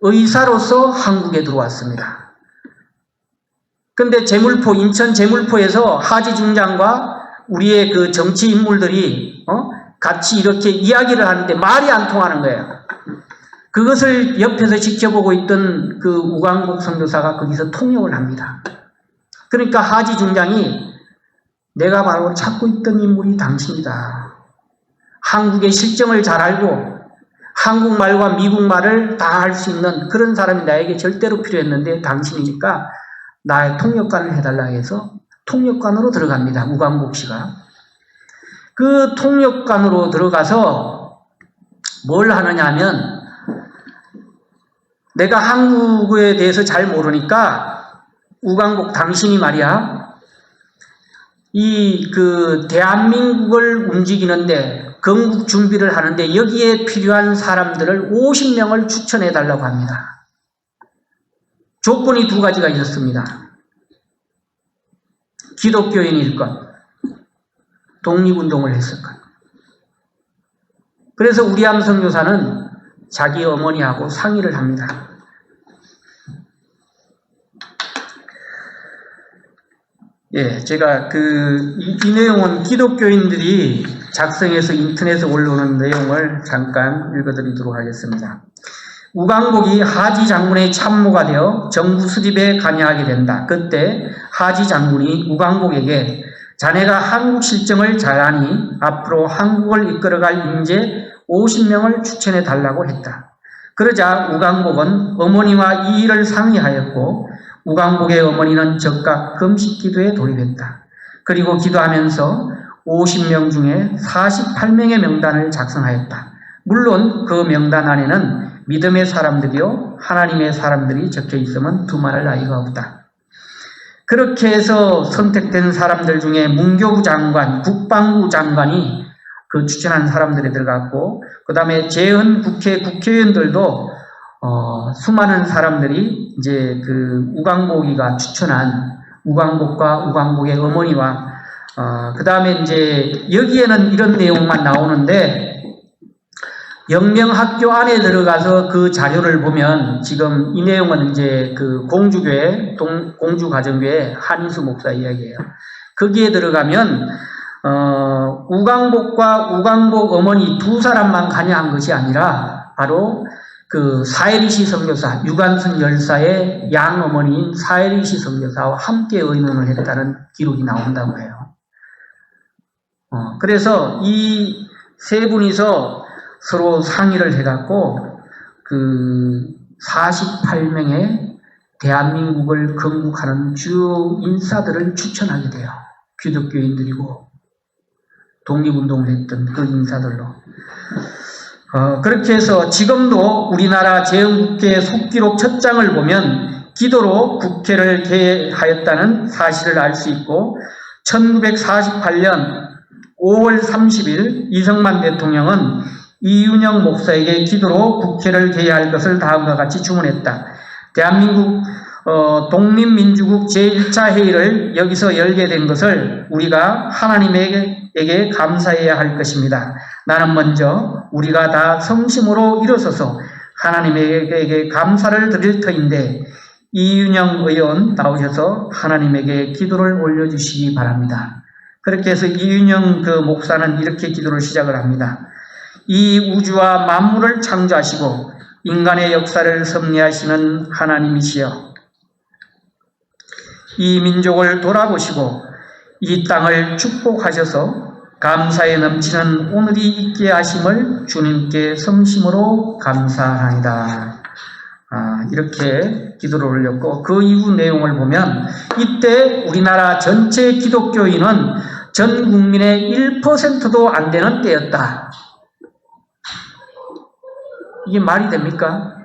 의사로서 한국에 들어왔습니다. 근데 제물포, 인천 제물포에서 하지 중장과 우리의 그 정치 인물들이 같이 이렇게 이야기를 하는데 말이 안 통하는 거예요. 그것을 옆에서 지켜보고 있던 그 우광복 선교사가 거기서 통역을 합니다. 그러니까 하지 중장이 내가 바로 찾고 있던 인물이 당신이다. 한국의 실정을 잘 알고 한국말과 미국말을 다 할 수 있는 그런 사람이 나에게 절대로 필요했는데 당신이니까 나의 통역관을 해달라 해서 통역관으로 들어갑니다. 우광복 씨가. 그 통역관으로 들어가서 뭘 하느냐 하면, 내가 한국에 대해서 잘 모르니까 우광복 당신이 말이야, 이 그 대한민국을 움직이는데 건국 준비를 하는데 여기에 필요한 사람들을 50명을 추천해 달라고 합니다. 조건이 두 가지가 있었습니다. 기독교인일 것, 독립운동을 했을 것. 그래서 우리암 선교사는 자기 어머니하고 상의를 합니다. 예, 제가 이 내용은 기독교인들이 작성해서 인터넷에 올라오는 내용을 잠깐 읽어드리도록 하겠습니다. 우광복이 하지 장군의 참모가 되어 정부 수립에 관여하게 된다. 그때 하지 장군이 우광복에게 자네가 한국 실정을 잘 아니 앞으로 한국을 이끌어갈 인재 50명을 추천해 달라고 했다. 그러자 우광복은 어머니와 이 일을 상의하였고 우광복의 어머니는 즉각 금식 기도에 돌입했다. 그리고 기도하면서 50명 중에 48명의 명단을 작성하였다. 물론 그 명단 안에는 믿음의 사람들이요 하나님의 사람들이 적혀 있으면 두말할 나위가 없다. 그렇게 해서 선택된 사람들 중에 문교부 장관, 국방부 장관이 그 추천한 사람들에 들어갔고, 그 다음에 재헌 국회의원들도 수많은 사람들이 이제 그 우광복이가 추천한 우광복과 우광복의 어머니와 그 다음에 이제 여기에는 이런 내용만 나오는데, 영명학교 안에 들어가서 그 자료를 보면 지금 이 내용은 이제 그 공주교회, 공주가정교회 한인수 목사 이야기예요. 거기에 들어가면 우광복과 우광복 어머니 두 사람만 관여한 것이 아니라 바로 그 사해리시 선교사, 유관순 열사의 양어머니인 사해리시 선교사와 함께 의논을 했다는 기록이 나온다고 해요. 그래서 이 세 분이서 서로 상의를 해갖고 그 48명의 대한민국을 건국하는 주 인사들을 추천하게 돼요. 기독교인들이고 독립운동을 했던 그 인사들로. 그렇게 해서 지금도 우리나라 제헌국회 속기록 첫 장을 보면 기도로 국회를 개하였다는 사실을 알 수 있고 1948년 5월 30일 이승만 대통령은 이윤영 목사에게 기도로 국회를 개할 것을 다음과 같이 주문했다. 대한민국 독립민주국 제1차 회의를 여기서 열게 된 것을 우리가 하나님에게 감사해야 할 것입니다. 나는 먼저 우리가 다 성심으로 일어서서 하나님에게 감사를 드릴 터인데 이윤영 의원 나오셔서 하나님에게 기도를 올려주시기 바랍니다. 그렇게 해서 이윤영 그 목사는 이렇게 기도를 시작을 합니다. 이 우주와 만물을 창조하시고 인간의 역사를 섭리하시는 하나님이시여, 이 민족을 돌아보시고 이 땅을 축복하셔서 감사에 넘치는 오늘이 있게 하심을 주님께 성심으로 감사하나이다. 이렇게 기도를 올렸고 그 이후 내용을 보면 이때 우리나라 전체 기독교인은 전 국민의 1%도 안 되는 때였다. 이게 말이 됩니까?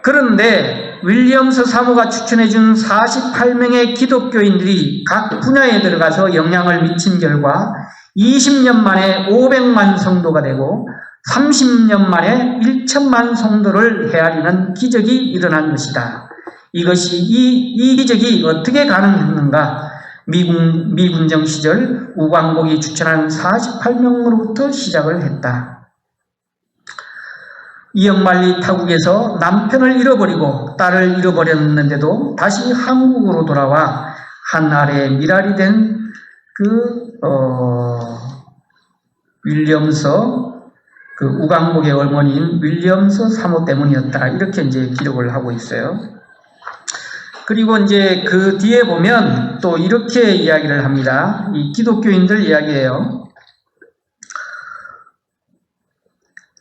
그런데 윌리엄스 사모가 추천해준 48명의 기독교인들이 각 분야에 들어가서 영향을 미친 결과 20년 만에 500만 성도가 되고 30년 만에 1천만 성도를 헤아리는 기적이 일어난 것이다. 이 기적이 어떻게 가능했는가? 미군정 시절 우광복이 추천한 48명으로부터 시작을 했다. 이영만리 타국에서 남편을 잃어버리고 딸을 잃어버렸는데도 다시 한국으로 돌아와 한 아래에 미랄이 된 윌리엄스 그 우광복의 어머니인 윌리엄스 사모 때문이었다. 이렇게 이제 기록을 하고 있어요. 그리고 이제 그 뒤에 보면 또 이렇게 이야기를 합니다. 이 기독교인들 이야기예요.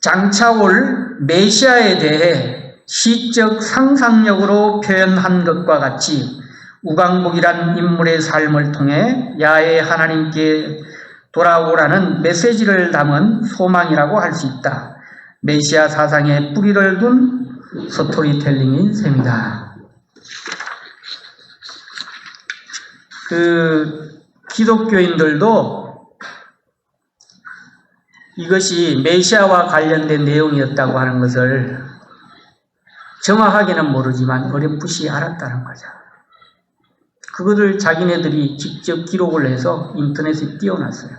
장차올 메시아에 대해 시적 상상력으로 표현한 것과 같이 우광복이란 인물의 삶을 통해 야훼 하나님께 돌아오라는 메시지를 담은 소망이라고 할 수 있다. 메시아 사상에 뿌리를 둔 스토리텔링인 셈이다. 그 기독교인들도 이것이 메시아와 관련된 내용이었다고 하는 것을 정확하게는 모르지만 어렴풋이 알았다는 거죠. 그것을 자기네들이 직접 기록을 해서 인터넷에 띄워놨어요.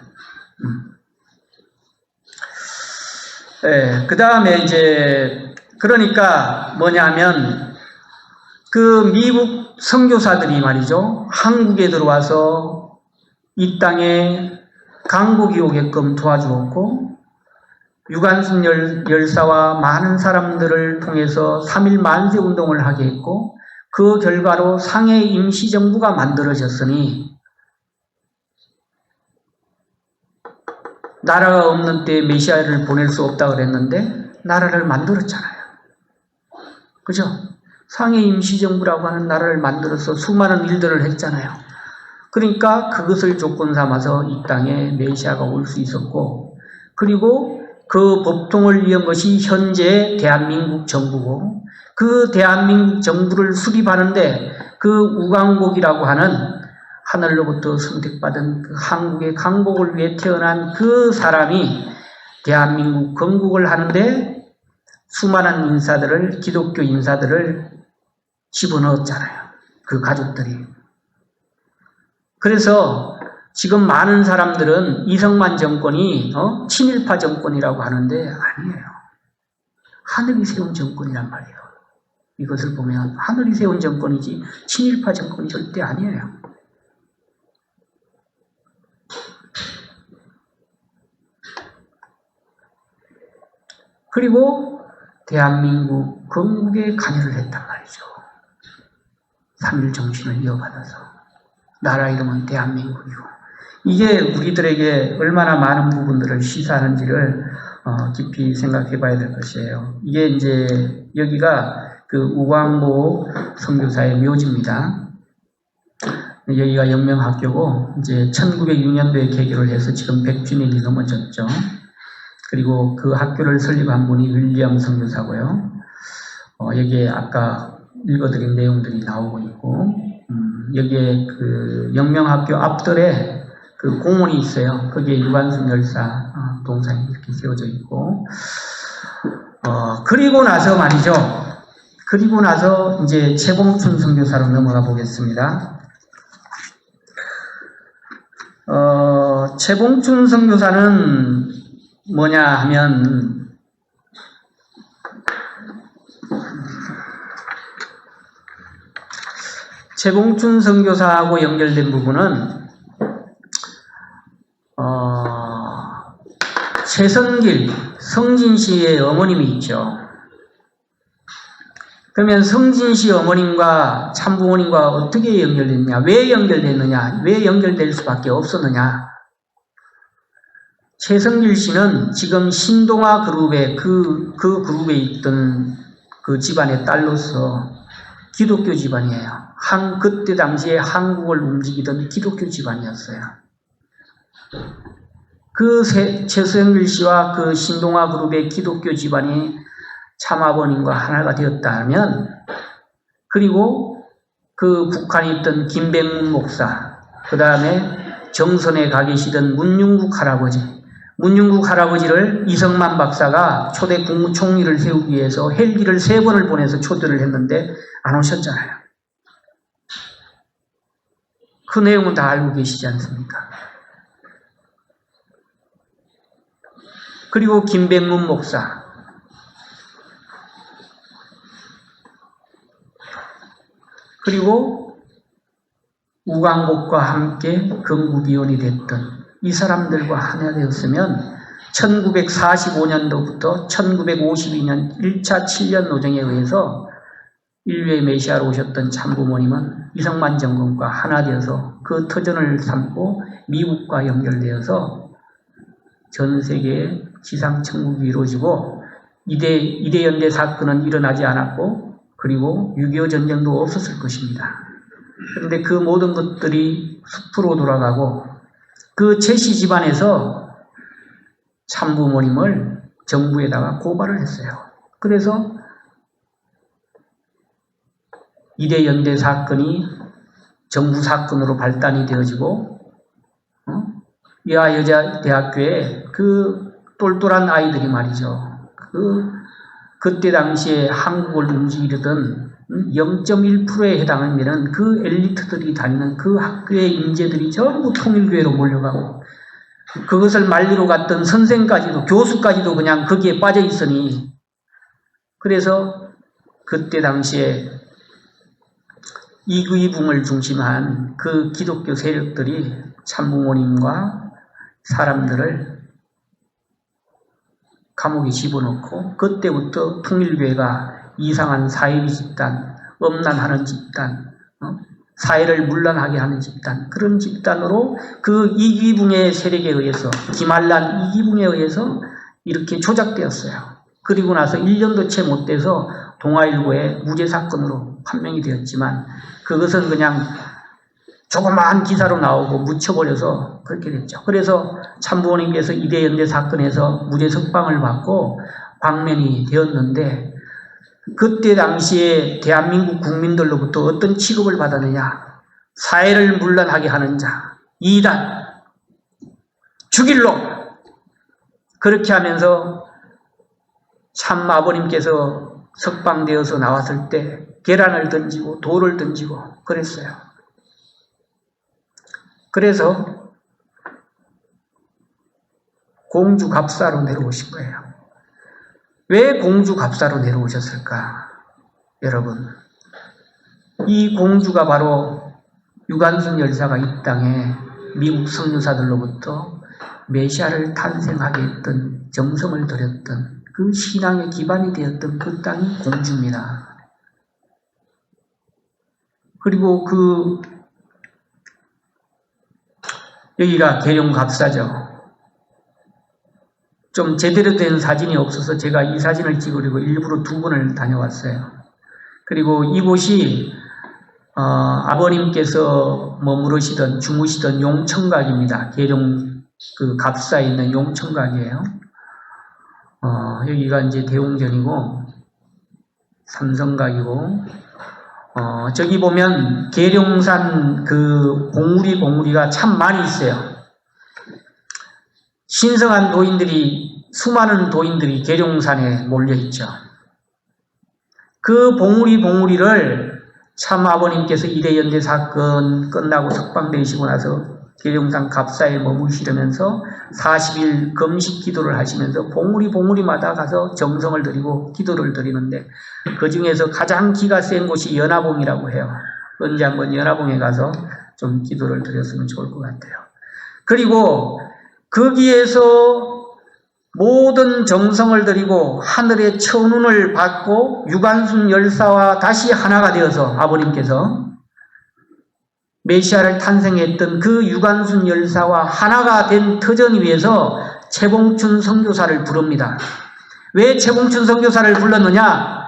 그 다음에 이제 그러니까 뭐냐면 그 미국 선교사들이 말이죠, 한국에 들어와서 이 땅에 강국이 오게끔 도와주었고 유관순 열사와 많은 사람들을 통해서 3.1 만세운동을 하게 했고 그 결과로 상해 임시정부가 만들어졌으니 나라가 없는 때 메시아를 보낼 수 없다고 그랬는데 나라를 만들었잖아요. 그죠? 상해 임시정부라고 하는 나라를 만들어서 수많은 일들을 했잖아요. 그러니까 그것을 조건 삼아서 이 땅에 메시아가 올 수 있었고, 그리고 그 법통을 이은 것이 현재 대한민국 정부고, 그 대한민국 정부를 수립하는데 그 우광복이라고 하는 하늘로부터 선택받은 그 한국의 강복을 위해 태어난 그 사람이 대한민국 건국을 하는데 수많은 인사들을, 기독교 인사들을 집어넣었잖아요. 그 가족들이. 그래서 지금 많은 사람들은 이승만 정권이 친일파 정권이라고 하는데 아니에요. 하늘이 세운 정권이란 말이에요. 이것을 보면 하늘이 세운 정권이지 친일파 정권이 절대 아니에요. 그리고 대한민국 건국에 관여를 했단 말이죠. 3.1 정신을 이어받아서. 나라 이름은 대한민국이고. 이게 우리들에게 얼마나 많은 부분들을 시사하는지를 깊이 생각해 봐야 될 것이에요. 이게 이제 여기가 그 우광보 선교사의 묘지입니다. 여기가 영명학교고 이제 1906년도에 개교를 해서 지금 100주년이 넘어졌죠. 그리고 그 학교를 설립한 분이 윌리엄 선교사고요. 여기에 아까 읽어드린 내용들이 나오고 있고, 여기에 그 영명학교 앞뜰에 그 공원이 있어요. 거기에 유관순 열사 동상이 이렇게 세워져 있고, 그리고 나서 말이죠. 그리고 나서 이제 최봉춘 선교사로 넘어가 보겠습니다. 최봉춘 선교사는 뭐냐 하면, 최봉춘 선교사하고 연결된 부분은 최성길, 성진씨의 어머님이 있죠. 그러면 성진씨 어머님과 참부모님과 어떻게 연결됐느냐? 왜 연결됐느냐? 왜 연결될 수밖에 없었느냐? 최성길 씨는 지금 신동아 그룹의 그 그룹에 있던 그 집안의 딸로서 기독교 집안이에요. 그때 당시에 한국을 움직이던 기독교 집안이었어요. 그 최성길 씨와 그 신동아 그룹의 기독교 집안이 참아버님과 하나가 되었다면, 그리고 그 북한에 있던 김백문 목사, 그 다음에 정선에 가 계시던 문윤국 할아버지를 이성만 박사가 초대 국무총리를 세우기 위해서 헬기를 3번을 보내서 초대를 했는데 안 오셨잖아요. 그 내용은 다 알고 계시지 않습니까? 그리고 김백문 목사, 그리고 우광복과 함께 건국위원이 됐던 이 사람들과 하나 되었으면 1945년도부터 1952년 1차 7년 노정에 의해서 인류의 메시아로 오셨던 참부모님은 이성만 정권과 하나 되어서 그 터전을 삼고 미국과 연결되어서 전 세계의 지상천국이 이루어지고 이대연대 사건은 일어나지 않았고, 그리고 6.25 전쟁도 없었을 것입니다. 그런데 그 모든 것들이 숲으로 돌아가고, 그 최씨 집안에서 참부모님을 정부에다가 고발을 했어요. 그래서 이대연대 사건이 정부 사건으로 발단이 되어지고, 여자대학교에 그 똘똘한 아이들이 말이죠. 그때 당시에 한국을 움직이려던 0.1%에 해당하는 그 엘리트들이 다니는 그 학교의 인재들이 전부 통일교회로 몰려가고, 그것을 말리러 갔던 선생까지도, 교수까지도 그냥 거기에 빠져 있으니, 그래서 그때 당시에 이구이붕을 중심한 그 기독교 세력들이 참부모님과 사람들을 감옥에 집어넣고, 그때부터 통일교회가 이상한 사이비 집단, 엄난하는 집단, 사회를 문란하게 하는 집단, 그런 집단으로 그 이기붕의 세력에 의해서, 김한란 이기붕에 의해서 이렇게 조작되었어요. 그리고 나서 1년도 채 못 돼서 동아일보에 무죄 사건으로 판명이 되었지만, 그것은 그냥 조그마한 기사로 나오고 묻혀버려서 그렇게 됐죠. 그래서 참부모님께서 이대연대 사건에서 무죄 석방을 받고 방면이 되었는데, 그때 당시에 대한민국 국민들로부터 어떤 취급을 받았느냐? 사회를 문란하게 하는 자, 이단, 죽일 놈. 그렇게 하면서 참 아버님께서 석방되어서 나왔을 때 계란을 던지고 돌을 던지고 그랬어요. 그래서 공주갑사로 내려오신 거예요. 왜 공주갑사로 내려오셨을까? 여러분, 이 공주가 바로 유관순 열사가 이 땅에 미국 선교사들로부터 메시아를 탄생하게 했던, 정성을 들였던 그 신앙의 기반이 되었던 그 땅이 공주입니다. 그리고 여기가 계룡갑사죠. 좀 제대로 된 사진이 없어서 제가 이 사진을 찍으려고 일부러 2번을 다녀왔어요. 그리고 이곳이 아버님께서 머무르시던 주무시던 용청각입니다. 계룡 그 갑사에 있는 용청각이에요. 여기가 이제 대웅전이고 삼성각이고 저기 보면 계룡산 그 봉우리가 참 많이 있어요. 신성한 도인들이 수많은 도인들이 계룡산에 몰려 있죠. 그 봉우리를 참 아버님께서 이래연대 사건 끝나고 석방되시고 나서 계룡산 갑사에 머무시려면서 40일 금식 기도를 하시면서 봉우리마다 가서 정성을 드리고 기도를 드리는데 그 중에서 가장 기가 센 곳이 연화봉이라고 해요. 언제 한번 연화봉에 가서 좀 기도를 드렸으면 좋을 것 같아요. 그리고 거기에서 모든 정성을 들이고 하늘의 천운을 받고 유관순 열사와 다시 하나가 되어서 아버님께서 메시아를 탄생했던 그 유관순 열사와 하나가 된 터전 위에서 최봉춘 선교사를 부릅니다. 왜 최봉춘 선교사를 불렀느냐?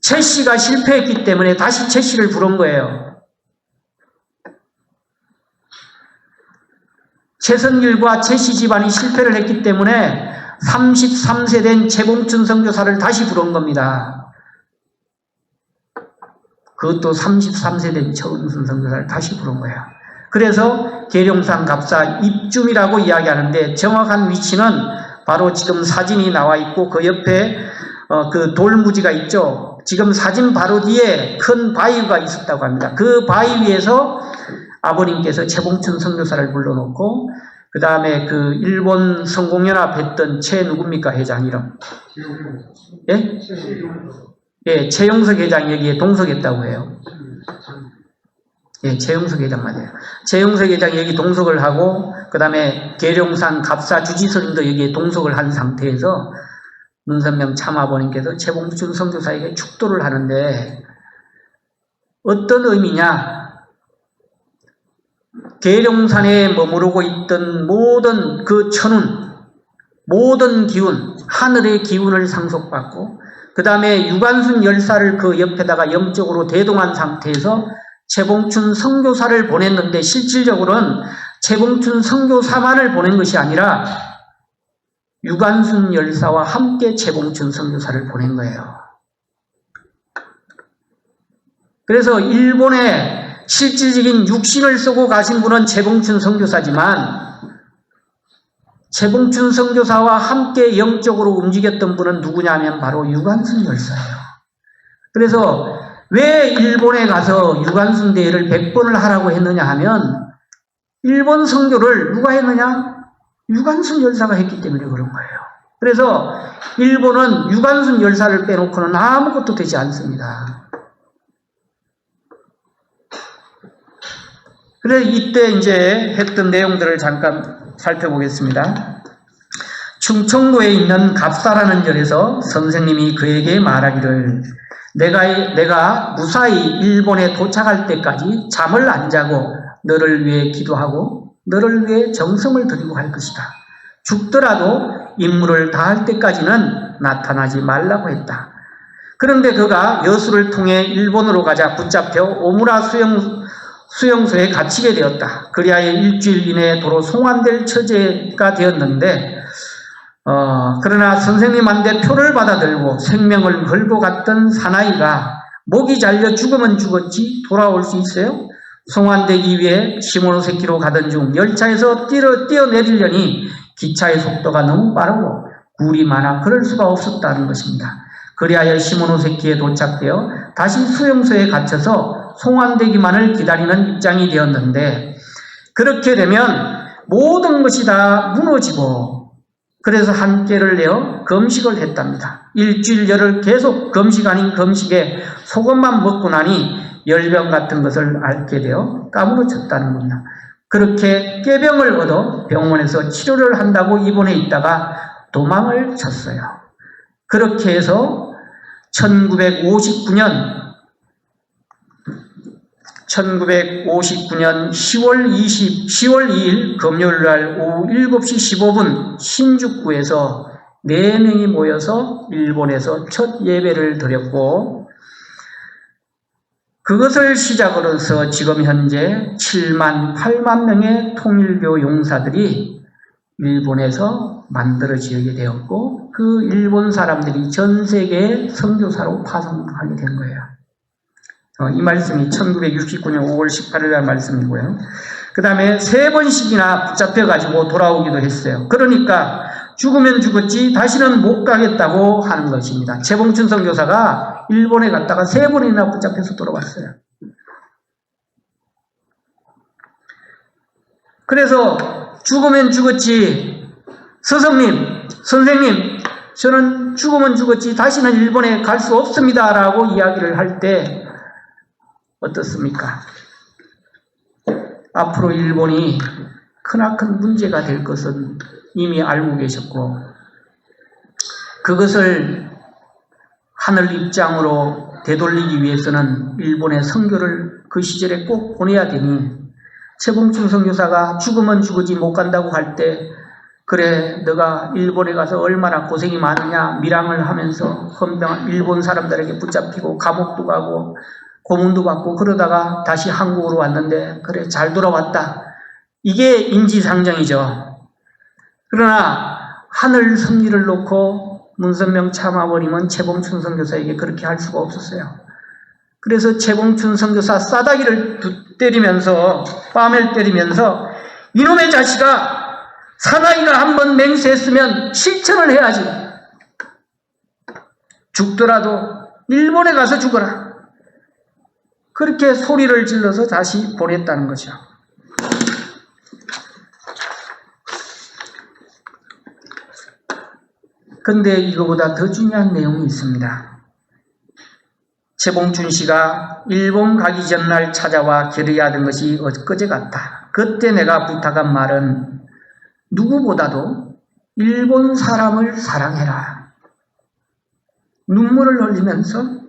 최씨가 실패했기 때문에 다시 최씨를 부른 거예요. 최선길과 최씨 집안이 실패를 했기 때문에 33세 된 최봉춘 선교사를 다시 부른 겁니다. 그것도 33세 된 최봉춘 선교사를 다시 부른 거예요. 그래서 계룡산 갑사 입줌이라고 이야기하는데 정확한 위치는 바로 지금 사진이 나와 있고 그 옆에 그 돌무지가 있죠. 지금 사진 바로 뒤에 큰 바위가 있었다고 합니다. 그 바위 위에서 아버님께서 최봉춘 선교사를 불러놓고 그 다음에 그 일본 성공연합 했던 누굽니까 회장 이름? 예? 예, 최영석 회장이 여기에 동석했다고 해요. 예, 최영석 회장 맞아요. 최영석 회장이 여기 동석을 하고 그 다음에 계룡산 갑사 주지스님도 여기에 동석을 한 상태에서 문선명 참아버님께서 최봉춘 선교사에게 축도를 하는데 어떤 의미냐? 계룡산에 머무르고 있던 모든 그 천운, 모든 기운, 하늘의 기운을 상속받고 그 다음에 유관순 열사를 그 옆에다가 영적으로 대동한 상태에서 최봉춘 선교사를 보냈는데 실질적으로는 최봉춘 선교사만을 보낸 것이 아니라 유관순 열사와 함께 최봉춘 선교사를 보낸 거예요. 그래서 일본에 실질적인 육신을 쓰고 가신 분은 최봉춘 선교사지만 최봉춘 선교사와 함께 영적으로 움직였던 분은 누구냐면 바로 유관순 열사예요. 그래서 왜 일본에 가서 유관순 대회를 100번을 하라고 했느냐 하면 일본 선교를 누가 했느냐? 유관순 열사가 했기 때문에 그런 거예요. 그래서 일본은 유관순 열사를 빼놓고는 아무것도 되지 않습니다. 그래서 이때 이제 했던 내용들을 잠깐 살펴보겠습니다. 충청도에 있는 갑사라는 절에서 선생님이 그에게 말하기를 내가 무사히 일본에 도착할 때까지 잠을 안 자고 너를 위해 기도하고 너를 위해 정성을 드리고 할 것이다. 죽더라도 임무를 다할 때까지는 나타나지 말라고 했다. 그런데 그가 여수를 통해 일본으로 가자 붙잡혀 오무라 수용소에 갇히게 되었다. 그리하여 일주일 이내에 도로 송환될 처지가 되었는데 그러나 선생님한테 표를 받아들고 생명을 걸고 갔던 사나이가 목이 잘려 죽으면 죽었지 돌아올 수 있어요? 송환되기 위해 시모노세키로 가던 중 열차에서 뛰어내리려니 기차의 속도가 너무 빠르고 굴이 많아 그럴 수가 없었다는 것입니다. 그리하여 시모노세키에 도착되어 다시 수용소에 갇혀서 송환되기만을 기다리는 입장이 되었는데 그렇게 되면 모든 것이 다 무너지고 그래서 한께를 내어 금식을 했답니다. 일주일여를 계속 금식 아닌 금식에 소금만 먹고 나니 열병 같은 것을 앓게 되어 까무러쳤다는 겁니다. 그렇게 꾀병을 얻어 병원에서 치료를 한다고 입원해 있다가 도망을 쳤어요. 그렇게 해서 1959년 10월 2일 금요일날 오후 7시 15분 신주쿠에서 4명이 모여서 일본에서 첫 예배를 드렸고, 그것을 시작으로 해서 지금 현재 7만 8만 명의 통일교 용사들이 일본에서 만들어지게 되었고, 그 일본 사람들이 전 세계에 선교사로 파송하게 된 거예요. 이 말씀이 1969년 5월 18일 날 말씀이고요. 그 다음에 3번씩이나 붙잡혀가지고 돌아오기도 했어요. 그러니까 죽으면 죽었지 다시는 못 가겠다고 하는 것입니다. 최봉춘 선교사가 일본에 갔다가 3번이나 붙잡혀서 돌아왔어요. 그래서 죽으면 죽었지, 스승님, 선생님, 저는 죽으면 죽었지 다시는 일본에 갈 수 없습니다 라고 이야기를 할 때 어떻습니까? 앞으로 일본이 크나큰 문제가 될 것은 이미 알고 계셨고, 그것을 하늘 입장으로 되돌리기 위해서는 일본의 선교를 그 시절에 꼭 보내야 되니, 최봉춘 선교사가 죽으면 죽으지 못 간다고 할 때, 그래 너가 일본에 가서 얼마나 고생이 많으냐 밀항을 하면서 헌병 일본 사람들에게 붙잡히고 감옥도 가고 고문도 받고 그러다가 다시 한국으로 왔는데 그래 잘 돌아왔다, 이게 인지상정이죠. 그러나 하늘 섭리를 놓고 문선명 참아버리면 최봉춘 선교사에게 그렇게 할 수가 없었어요. 그래서 최봉춘 선교사 싸다기를 때리면서, 뺨을 때리면서, 이놈의 자식아, 사나이가 한번 맹세했으면 실천을 해야지. 죽더라도 일본에 가서 죽어라. 그렇게 소리를 질러서 다시 보냈다는 거죠. 근데 이거보다 더 중요한 내용이 있습니다. 최봉춘 씨가 일본 가기 전날 찾아와 결의하던 것이 엊그제 같다. 그때 내가 부탁한 말은 누구보다도 일본 사람을 사랑해라. 눈물을 흘리면서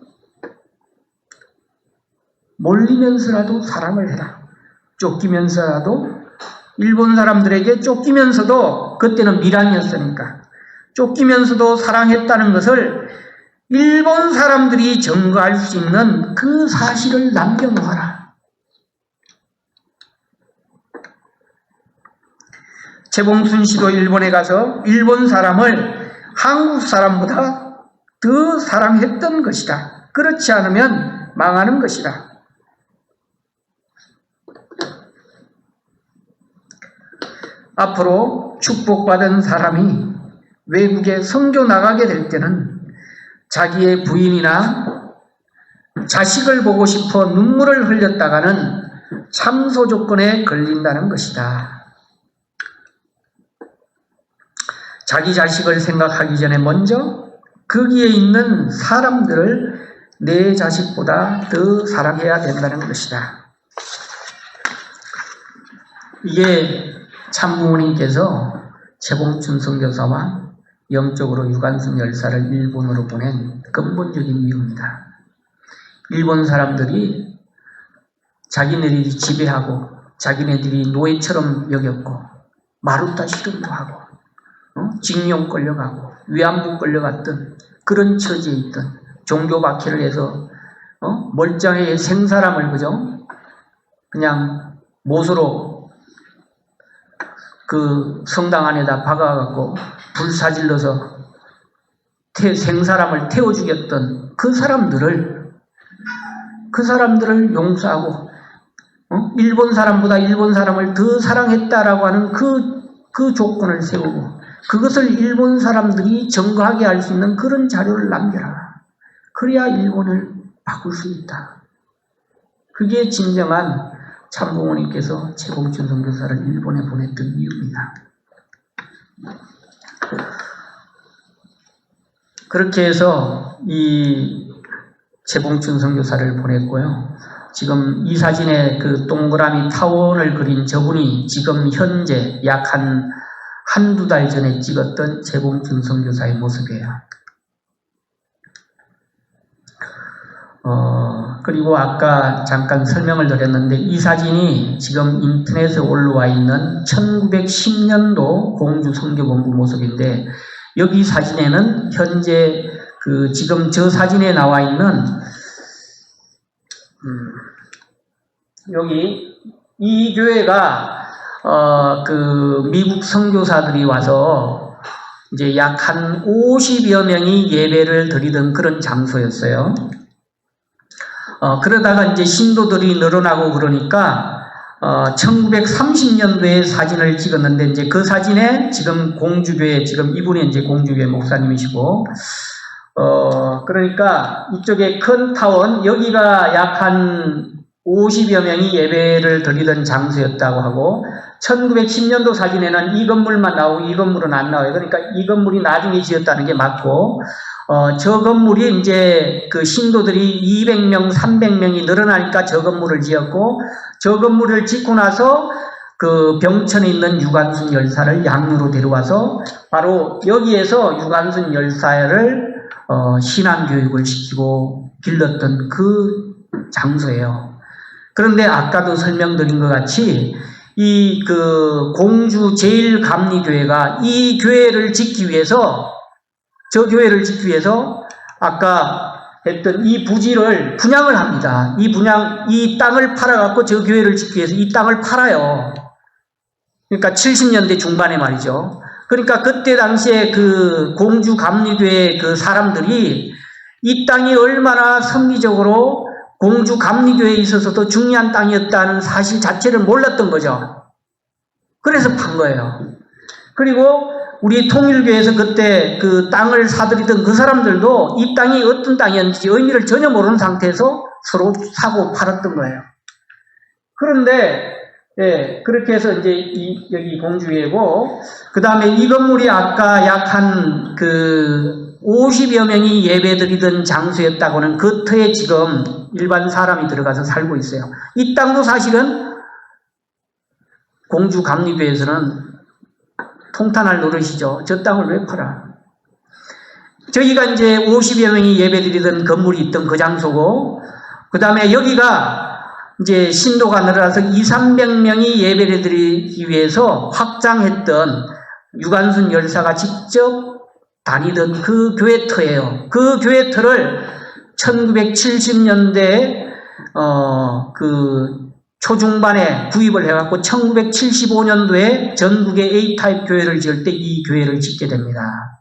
몰리면서라도 사랑을 해라. 쫓기면서라도, 일본 사람들에게 쫓기면서도, 그때는 밀항이었으니까 쫓기면서도 사랑했다는 것을 일본 사람들이 증거할 수 있는 그 사실을 남겨놓아라. 최봉순 씨도 일본에 가서 일본 사람을 한국 사람보다 더 사랑했던 것이다. 그렇지 않으면 망하는 것이다. 앞으로 축복받은 사람이 외국에 선교 나가게 될 때는 자기의 부인이나 자식을 보고 싶어 눈물을 흘렸다가는 참소 조건에 걸린다는 것이다. 자기 자식을 생각하기 전에 먼저 거기에 있는 사람들을 내 자식보다 더 사랑해야 된다는 것이다. 이게 참부모님께서 최봉춘 선교사와 영적으로 유관순 열사를 일본으로 보낸 근본적인 이유입니다. 일본 사람들이 자기네들이 지배하고 자기네들이 노예처럼 여겼고 마루타 실험도 하고 징용 끌려가고 위안부 끌려갔던 그런 처지에 있던, 종교 박해를 해서 멀쩡하게 생사람을 그죠? 그냥 못으로 그 성당 안에다 박아갖고 불사질러서 생사람을 태워 죽였던 그 사람들을 용서하고 일본 사람보다 일본 사람을 더 사랑했다라고 하는 그 조건을 세우고, 그것을 일본 사람들이 증거하게 할 수 있는 그런 자료를 남겨라. 그래야 일본을 바꿀 수 있다. 그게 진정한 참부모님께서 최봉춘 선교사를 일본에 보냈던 이유입니다. 그렇게 해서 이 최봉춘 선교사를 보냈고요. 지금 이 사진에 그 동그라미 타원을 그린 저분이 지금 현재 약 한두 달 전에 찍었던 최봉춘 선교사의 모습이에요. 그리고 아까 잠깐 설명을 드렸는데 이 사진이 지금 인터넷에 올라와 있는 1910년도 공주 선교본부 모습인데 여기 사진에는 현재 지금 저 사진에 나와 있는 여기 이 교회가 미국 선교사들이 와서 이제 약 한 50여 명이 예배를 드리던 그런 장소였어요. 그러다가 이제 신도들이 늘어나고 그러니까 1930년도에 사진을 찍었는데 이제 그 사진에 지금 공주교회 지금 이분이 이제 공주교회 목사님이시고 그러니까 이쪽에 큰 타원 여기가 약 한 50여 명이 예배를 드리던 장소였다고 하고 1910년도 사진에는 이 건물만 나오고 이 건물은 안 나와요. 그러니까 이 건물이 나중에 지었다는 게 맞고 저 건물이 이제 그 신도들이 200명, 300명이 늘어나니까 저 건물을 지었고 저 건물을 짓고 나서 그 병천에 있는 유관순 열사를 양로로 데려와서 바로 여기에서 유관순 열사를 신앙교육을 시키고 길렀던 그 장소예요. 그런데 아까도 설명드린 것 같이 이 공주 제일감리교회가 이 교회를 짓기 위해서 저 교회를 짓기 위해서 아까 했던 이 부지를 분양을 합니다. 이 땅을 팔아갖고 저 교회를 짓기 위해서 이 땅을 팔아요. 그러니까 70년대 중반에 말이죠. 그러니까 그때 당시에 그 공주 감리교회 그 사람들이 이 땅이 얼마나 선미적으로 공주 감리교회에 있어서도 중요한 땅이었다는 사실 자체를 몰랐던 거죠. 그래서 판 거예요. 그리고 우리 통일교에서 그때 그 땅을 사들이던 그 사람들도 이 땅이 어떤 땅이었는지 의미를 전혀 모르는 상태에서 서로 사고 팔았던 거예요. 그런데 그렇게 해서 이제 여기 공주회고 그 다음에 이 건물이 아까 약 한 50여 명이 예배드리던 장소였다고는 그 터에 지금 일반 사람이 들어가서 살고 있어요. 이 땅도 사실은 공주 감리교에서는 통탄할 노릇이죠. 저 땅을 왜 팔아? 저기가 이제 50여 명이 예배드리던 건물이 있던 그 장소고, 그 다음에 여기가 이제 신도가 늘어나서 200~300명이 예배를 드리기 위해서 확장했던 유관순 열사가 직접 다니던 그 교회터예요. 그 교회터를 1970년대 초중반에 구입을 해갖고 1975년도에 전국의 A타입 교회를 지을 때 이 교회를 짓게 됩니다.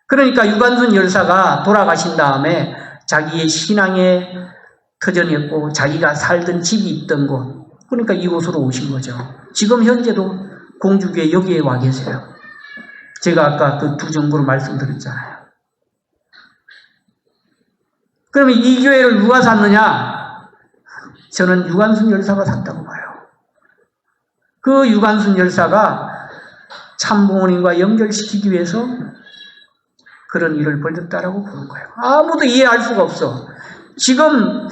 그러니까 유관순 열사가 돌아가신 다음에 자기의 신앙의 터전이었고 자기가 살던 집이 있던 곳, 그러니까 이곳으로 오신 거죠. 지금 현재도 공주교회 여기에 와 계세요. 제가 아까 그 두 정보를 말씀드렸잖아요. 그러면 이 교회를 누가 샀느냐? 저는 유관순 열사가 샀다고 봐요. 그 유관순 열사가 참부모님과 연결시키기 위해서 그런 일을 벌였다라고 보는 거예요. 아무도 이해할 수가 없어. 지금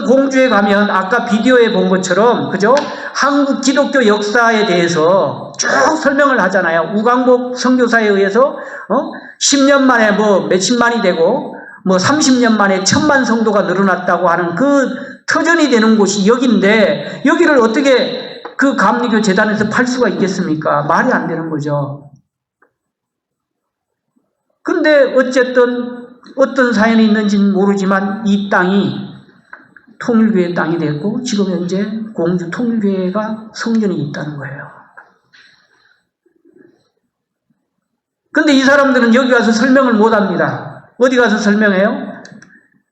공주에 가면 아까 비디오에 본 것처럼, 그죠? 한국 기독교 역사에 대해서 쭉 설명을 하잖아요. 우광복 선교사에 의해서 10년 만에 몇십만이 되고 30년 만에 1000만 성도가 늘어났다고 하는 그 터전이 되는 곳이 여기인데, 여기를 어떻게 그 감리교 재단에서 팔 수가 있겠습니까? 말이 안 되는 거죠. 근데 어쨌든 어떤 사연이 있는지는 모르지만 이 땅이 통일교회 땅이 됐고 지금 현재 공주 통일교회가 성전이 있다는 거예요. 근데 이 사람들은 여기 가서 설명을 못합니다. 어디 가서 설명해요?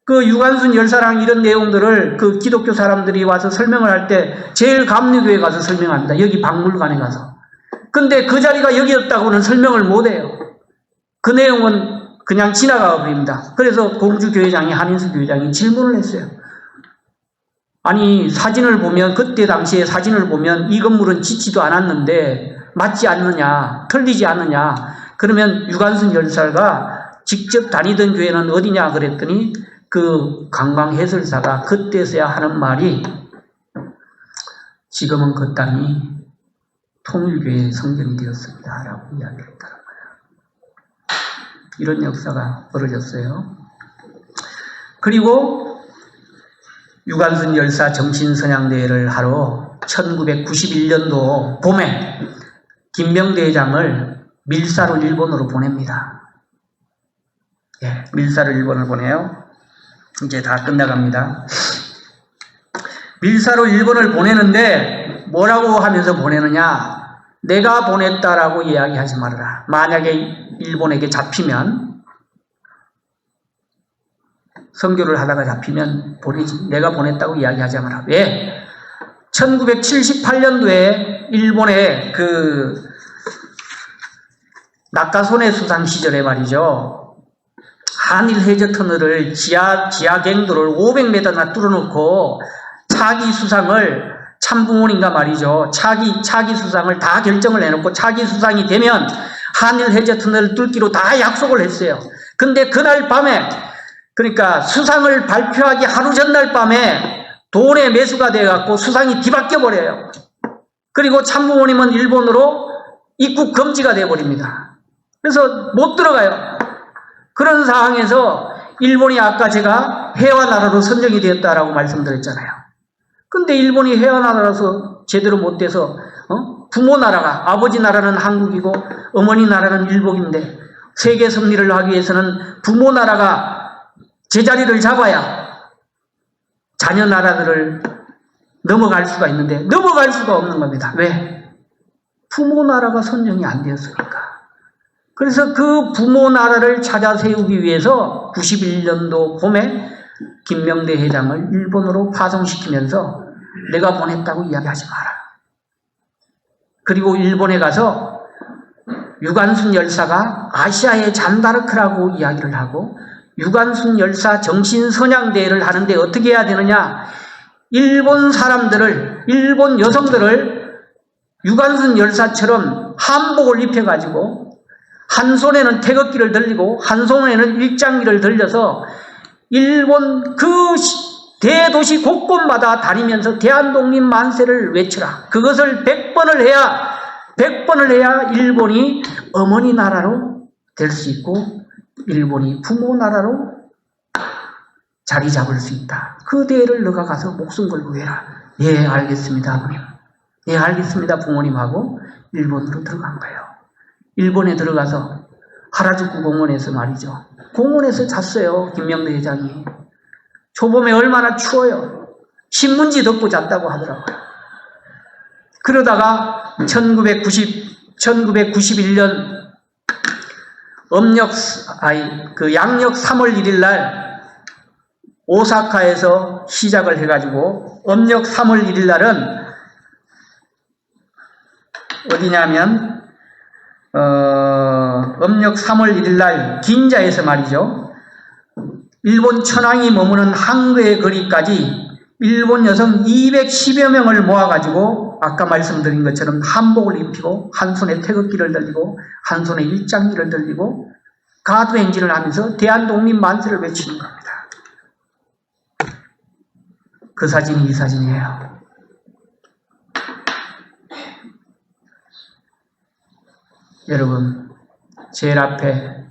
그 유관순 열사랑 이런 내용들을 그 기독교 사람들이 와서 설명을 할 때 제일 감리교회 가서 설명합니다. 여기 박물관에 가서. 근데 그 자리가 여기였다고는 설명을 못해요. 그 내용은 그냥 지나가 버립니다. 그래서 공주교회장이, 한인수 교회장이 질문을 했어요. 아니, 사진을 보면, 그때 당시에 사진을 보면 이 건물은 짓지도 않았는데 맞지 않느냐, 틀리지 않느냐. 그러면 유관순 열사가 직접 다니던 교회는 어디냐 그랬더니 그 관광해설사가 그때서야 하는 말이 지금은 그 땅이 통일교회의 성전이 되었습니다 라고 이야기를 했다는 거예요. 이런 역사가 벌어졌어요. 그리고 유관순 열사 정신선양대회를 하러 1991년도 봄에 김명대 회장을 밀사로 일본으로 보냅니다. 예, 밀사로 일본을 보내요. 이제 다 끝나갑니다. 밀사로 일본을 보내는데 뭐라고 하면서 보내느냐? 내가 보냈다라고 이야기하지 말아라. 만약에 일본에게 잡히면, 선교를 하다가 잡히면 보내지, 내가 보냈다고 이야기하지 마라. 왜? 1978년도에 일본의 그 낙하손해 수상 시절에 말이죠. 한일 해저 터널을 지하갱도를 500m나 뚫어놓고 차기 수상을 참부모님과 말이죠. 차기 수상을 다 결정을 해놓고 차기 수상이 되면 한일 해저 터널을 뚫기로 다 약속을 했어요. 근데 그날 밤에, 그러니까 수상을 발표하기 하루 전날 밤에 돈에 매수가 돼갖고 수상이 뒤바뀌어 버려요. 그리고 참부모님은 일본으로 입국 금지가 돼버립니다. 그래서 못 들어가요. 그런 상황에서 일본이 아까 제가 해와 나라로 선정이 되었다라고 말씀드렸잖아요. 근데 일본이 해와 나라라서 제대로 못 돼서 부모 나라가, 아버지 나라는 한국이고 어머니 나라는 일본인데 세계 섭리를 하기 위해서는 부모 나라가 제자리를 잡아야 자녀 나라들을 넘어갈 수가 있는데 넘어갈 수가 없는 겁니다. 왜? 부모 나라가 선정이 안 되었으니까. 그래서 그 부모 나라를 찾아 세우기 위해서 91년도 봄에 김명대 회장을 일본으로 파송시키면서 내가 보냈다고 이야기하지 마라. 그리고 일본에 가서 유관순 열사가 아시아의 잔다르크라고 이야기를 하고 유관순 열사 정신선양대회를 하는데 어떻게 해야 되느냐? 일본 사람들을, 일본 여성들을 유관순 열사처럼 한복을 입혀가지고 한 손에는 태극기를 들리고 한 손에는 일장기를 들려서 일본 그 대도시 곳곳마다 다니면서 대한독립 만세를 외치라. 그것을 100번을 해야 일본이 어머니 나라로 될 수 있고 일본이 부모 나라로 자리 잡을 수 있다. 그 대회를 너가 가서 목숨 걸고 해라. 예, 알겠습니다, 아버님. 예, 알겠습니다, 부모님하고 일본으로 들어간 거예요. 일본에 들어가서 하라주쿠 공원에서 말이죠. 공원에서 잤어요, 김명대 회장이. 초봄에 얼마나 추워요. 신문지 덮고 잤다고 하더라고요. 그러다가 1991년 양력 3월 1일 날 오사카에서 시작을 해가지고 음력 3월 1일 날은 어디냐면 음력 3월 1일 날 긴자에서 말이죠. 일본 천황이 머무는 항구의 거리까지 일본 여성 210여 명을 모아가지고 아까 말씀드린 것처럼 한복을 입히고 한 손에 태극기를 들리고 한 손에 일장기를 들리고 가두행진을 하면서 대한독립 만세를 외치는 겁니다. 그 사진이 이 사진이에요. 여러분, 제일 앞에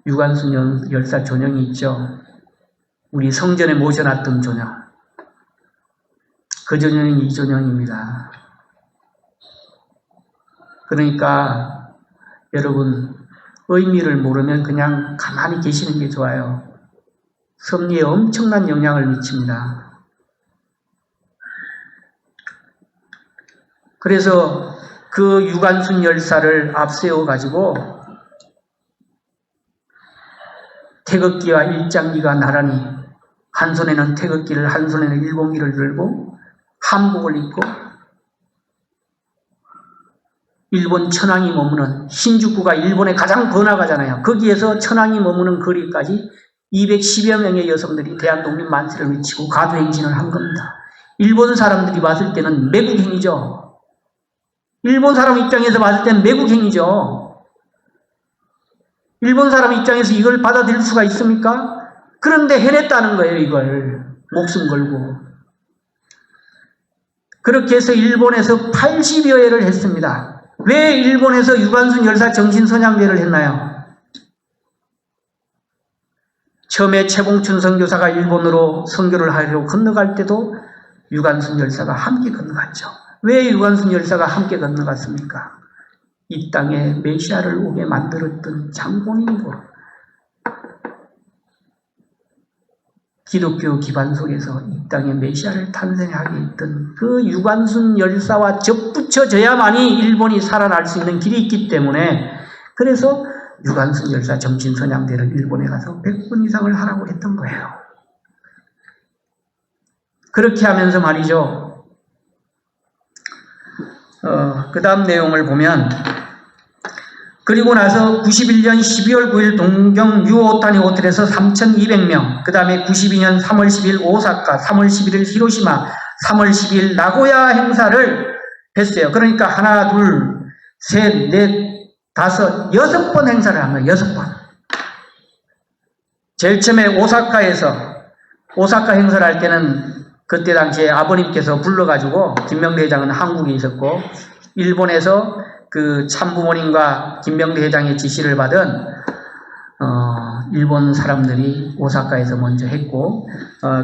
유관순 열사 존영이 있죠. 우리 성전에 모셔놨던 존영. 그 존영이 이 존영입니다. 그러니까 여러분, 의미를 모르면 그냥 가만히 계시는 게 좋아요. 섭리에 엄청난 영향을 미칩니다. 그래서 그 유관순 열사를 앞세워 가지고 태극기와 일장기가 나란히 한 손에는 태극기를 한 손에는 일본기를 들고 한복을 입고 일본 천황이 머무는 신주쿠가 일본의 가장 번화가잖아요. 거기에서 천황이 머무는 거리까지 210여 명의 여성들이 대한독립 만세를 외치고 가두행진을 한 겁니다. 일본 사람들이 봤을 때는 매국행위죠. 일본 사람 입장에서 봤을 때는 매국행위죠. 일본 사람 입장에서 이걸 받아들일 수가 있습니까? 그런데 해냈다는 거예요, 이걸. 목숨 걸고. 그렇게 해서 일본에서 80여 회를 했습니다. 왜 일본에서 유관순 열사 정신선양대회를 했나요? 처음에 최봉춘 선교사가 일본으로 선교를 하려고 건너갈 때도 유관순 열사가 함께 건너갔죠. 왜 유관순 열사가 함께 건너갔습니까? 이 땅에 메시아를 오게 만들었던 장본인으로 기독교 기반 속에서 이 땅에 메시아를 탄생하게 했던 그 유관순 열사와 접붙여져야만이 일본이 살아날 수 있는 길이 있기 때문에 그래서 유관순 열사 정신선양대를 일본에 가서 100번 이상을 하라고 했던 거예요. 그렇게 하면서 말이죠. 그 다음 내용을 보면 그리고 나서 91년 12월 9일 동경 유오타니 호텔에서 3,200명, 그 다음에 92년 3월 10일 오사카, 3월 11일 히로시마, 3월 10일 나고야 행사를 했어요. 그러니까 하나, 둘, 셋, 넷, 다섯, 6번 행사를 한 거예요. 6번. 제일 처음에 오사카 행사를 할 때는 그때 당시에 아버님께서 불러가지고 김명대 회장은 한국에 있었고 일본에서 그 참부모님과 김명대 회장의 지시를 받은 일본 사람들이 오사카에서 먼저 했고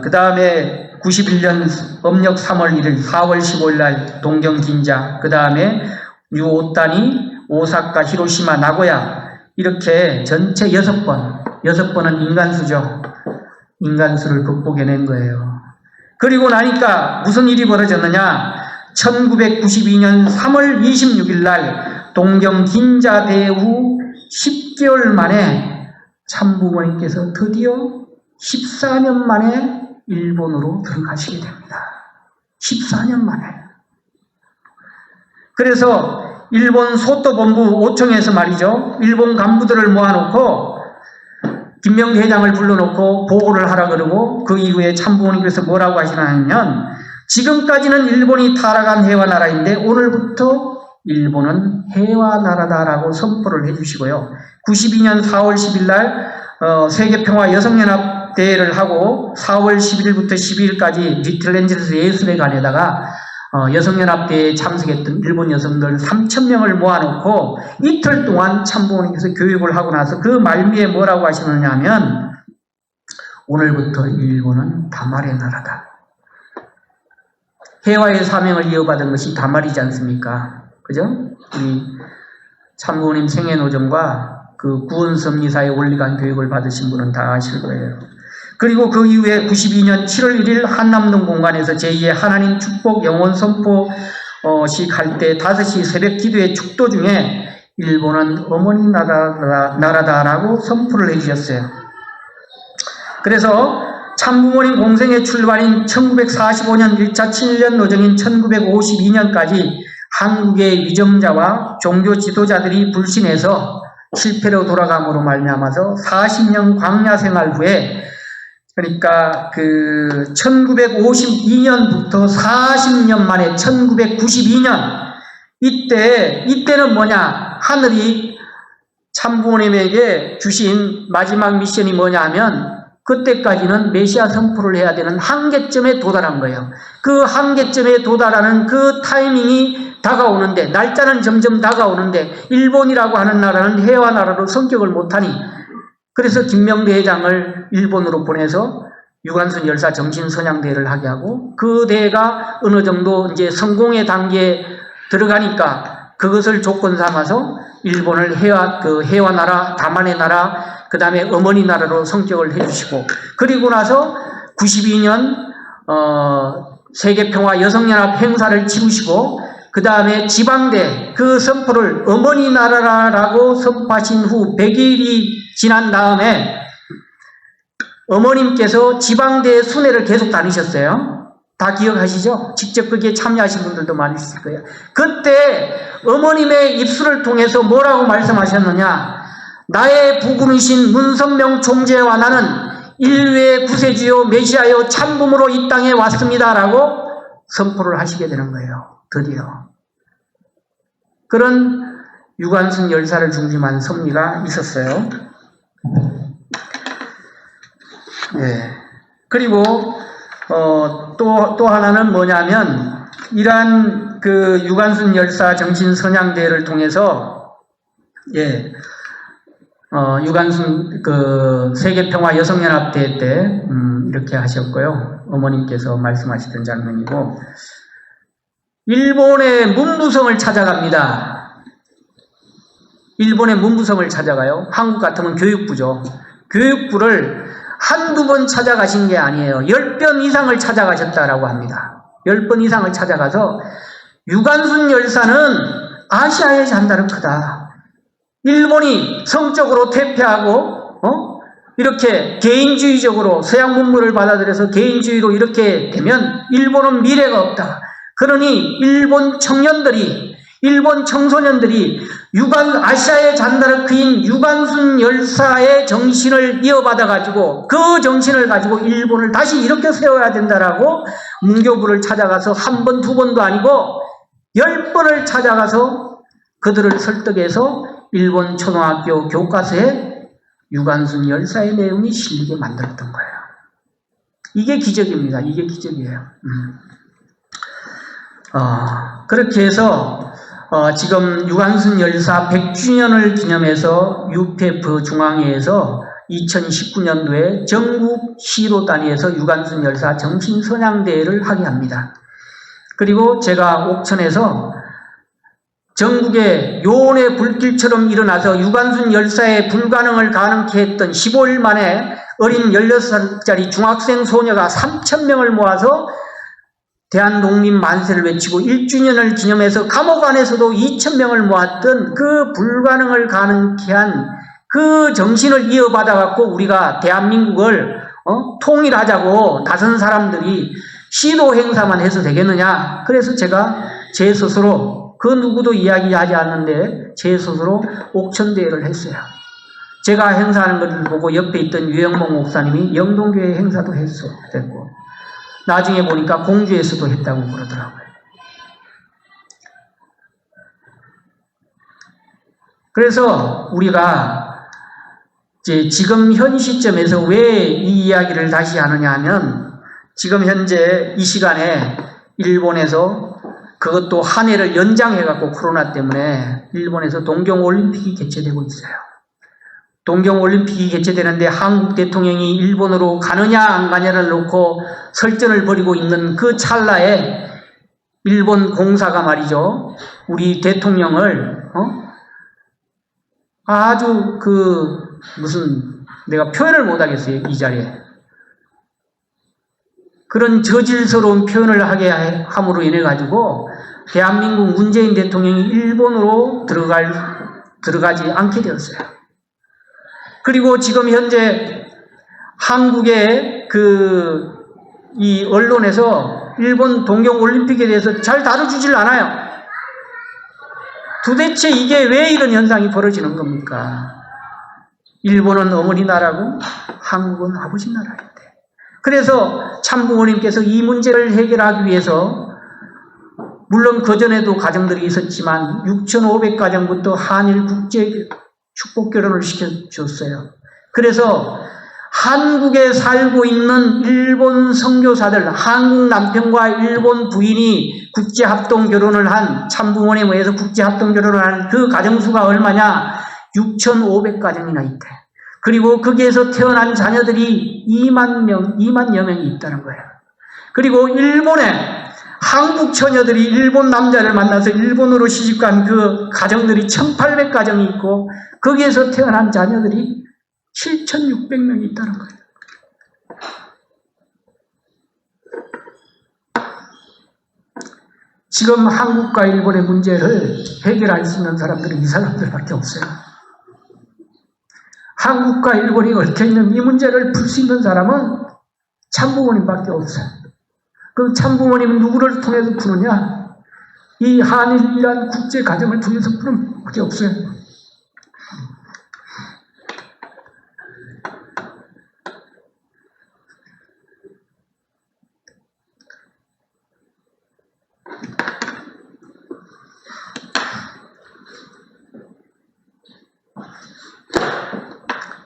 그 다음에 91년 음력 3월 1일 4월 15일 날 동경 긴자 그 다음에 유오타니 오사카 히로시마 나고야 이렇게 전체 6번은 인간수죠. 인간수를 극복해낸 거예요. 그리고 나니까 무슨 일이 벌어졌느냐 1992년 3월 26일 날 동경 긴자 대후 10개월 만에 참부모님께서 드디어 14년 만에 일본으로 들어가시게 됩니다. 14년 만에. 그래서 일본 소토본부 5청에서 말이죠. 일본 간부들을 모아놓고 김명대 회장을 불러놓고 보고를 하라 그러고 그 이후에 참부모님께서 뭐라고 하시냐면 지금까지는 일본이 타락한 해화나라인데 오늘부터 일본은 해화나라다라고 선포를 해주시고요. 92년 4월 10일 날 세계평화 여성연합대회를 하고 4월 11일부터 12일까지 리틀랜드에서 예술회관에다가 여성연합대회에 참석했던 일본 여성들 3,000명을 모아놓고 이틀 동안 참부모님께서 교육을 하고 나서 그 말미에 뭐라고 하시느냐 하면 오늘부터 일본은 다말의 나라다. 해화의 사명을 이어받은 것이 다말이지 않습니까? 그죠? 우리 참부모님 생애노점과 그 구원섭리사의 원리관 교육을 받으신 분은 다 아실 거예요. 그리고 그 이후에 92년 7월 1일 한남동 공간에서 제2의 하나님 축복 영원 선포식 할 때 5시 새벽 기도의 축도 중에 일본은 어머니 나라다라고 선포를 해주셨어요. 그래서 참부모님 공생의 출발인 1945년 1차 친일연 노정인 1952년까지 한국의 위정자와 종교 지도자들이 불신해서 실패로 돌아감으로 말미암아서 40년 광야 생활 후에 그러니까 그 1952년부터 40년 만에 1992년 이때는 뭐냐 하늘이 참부모님에게 주신 마지막 미션이 뭐냐 하면 그때까지는 메시아 선포를 해야 되는 한계점에 도달한 거예요. 그 한계점에 도달하는 그 타이밍이 다가오는데 날짜는 점점 다가오는데 일본이라고 하는 나라는 해화 나라로 성격을 못하니 그래서 김명대 회장을 일본으로 보내서 유관순 열사 정신선양대회를 하게 하고 그 대회가 어느 정도 이제 성공의 단계에 들어가니까 그것을 조건 삼아서 일본을 해화 나라, 다만의 나라, 그 다음에 어머니 나라로 성격을 해주시고 그리고 나서 92년 세계평화 여성연합 행사를 치르시고 그 다음에 지방대 그 선포를 어머니 나라라고 선포하신 후 100일이 지난 다음에 어머님께서 지방대 순회를 계속 다니셨어요. 다 기억하시죠? 직접 거기에 참여하신 분들도 많이 있을 거예요. 그때 어머님의 입술을 통해서 뭐라고 말씀하셨느냐 나의 부군이신 문선명 총재와 나는 인류의 구세주요 메시아요 참부모로 이 땅에 왔습니다 라고 선포를 하시게 되는 거예요. 드디어. 그런 유관순 열사를 중심한 섭리가 있었어요. 네. 그리고 또 하나는 뭐냐면 이러한 그 유관순 열사 정신선양대회를 통해서 유관순 세계평화 여성연합대회 때 이렇게 하셨고요. 어머님께서 말씀하시던 장면이고, 일본의 문부성을 찾아갑니다. 일본의 문부성을 찾아가요. 한국 같으면 교육부죠. 교육부를 한두 번 찾아가신 게 아니에요. 10번 이상을 찾아가셨다라고 합니다. 10번 이상을 찾아가서 유관순 열사는 아시아의 잔다르크다. 일본이 성적으로 퇴폐하고 이렇게 개인주의적으로 서양 문물을 받아들여서 개인주의로 이렇게 되면 일본은 미래가 없다. 그러니 일본 청년들이, 일본 청소년들이 아시아의 잔다르크인 유관순 열사의 정신을 이어받아가지고 그 정신을 가지고 일본을 다시 이렇게 세워야 된다라고 문교부를 찾아가서 한 번, 두 번도 아니고 10번을 찾아가서 그들을 설득해서 일본 초등학교 교과서에 유관순 열사의 내용이 실리게 만들었던 거예요. 이게 기적입니다. 이게 기적이에요. 그렇게 해서 지금 유관순 열사 100주년을 기념해서 UPF 중앙회에서 2019년도에 전국 시로 단위에서 유관순 열사 정신선양대회를 하게 합니다. 그리고 제가 옥천에서 전국에 요원의 불길처럼 일어나서 유관순 열사의 불가능을 가능케 했던 15일 만에 어린 16살짜리 중학생 소녀가 3,000명을 모아서 대한독립 만세를 외치고 1주년을 기념해서 감옥 안에서도 2,000명을 모았던 그 불가능을 가능케 한 그 정신을 이어받아 갖고 우리가 대한민국을 통일하자고 나선 사람들이 시도 행사만 해서 되겠느냐. 그래서 제가 제 스스로 그 누구도 이야기하지 않는데 제 스스로 옥천대회를 했어요. 제가 행사하는 것을 보고 옆에 있던 유영봉 목사님이 영동교회 행사도 했고 나중에 보니까 공주에서도 했다고 그러더라고요. 그래서 우리가 이제 지금 현 시점에서 왜 이 이야기를 다시 하느냐 하면 지금 현재 이 시간에 일본에서 그것도 한 해를 연장해갖고 코로나 때문에 일본에서 동경올림픽이 개최되고 있어요. 동경올림픽이 개최되는데 한국 대통령이 일본으로 가느냐 안 가냐를 놓고 설전을 벌이고 있는 그 찰나에 일본 공사가 말이죠. 우리 대통령을 아주 내가 표현을 못하겠어요. 이 자리에. 그런 저질스러운 표현을 하게 함으로 인해 가지고 대한민국 문재인 대통령이 일본으로 들어가지 않게 되었어요. 그리고 지금 현재 한국의 이 언론에서 일본 동경올림픽에 대해서 잘 다뤄주질 않아요. 도대체 이게 왜 이런 현상이 벌어지는 겁니까? 일본은 어머니 나라고 한국은 아버지 나라인데. 그래서 참부모님께서 이 문제를 해결하기 위해서 물론 그전에도 가정들이 있었지만 6,500가정부터 한일 국제 축복 결혼을 시켜줬어요. 그래서 한국에 살고 있는 일본 선교사들, 한국 남편과 일본 부인이 국제합동 결혼을 한, 참부모님에 의해서 국제합동 결혼을 한 그 가정수가 얼마냐? 6,500가정이나 있대. 그리고 거기에서 태어난 자녀들이 2만여 명이 있다는 거예요. 그리고 일본에 한국 처녀들이 일본 남자를 만나서 일본으로 시집간 그 가정들이 1,800가정이 있고 거기에서 태어난 자녀들이 7,600명이 있다는 거예요. 지금 한국과 일본의 문제를 해결할 수 있는 사람들은 이 사람들밖에 없어요. 한국과 일본이 얽혀있는 이 문제를 풀 수 있는 사람은 참부모님밖에 없어요. 그럼 참부모님은 누구를 통해서 푸느냐? 이 한일이란 국제 가정을 통해서 푸는 밖에 없어요.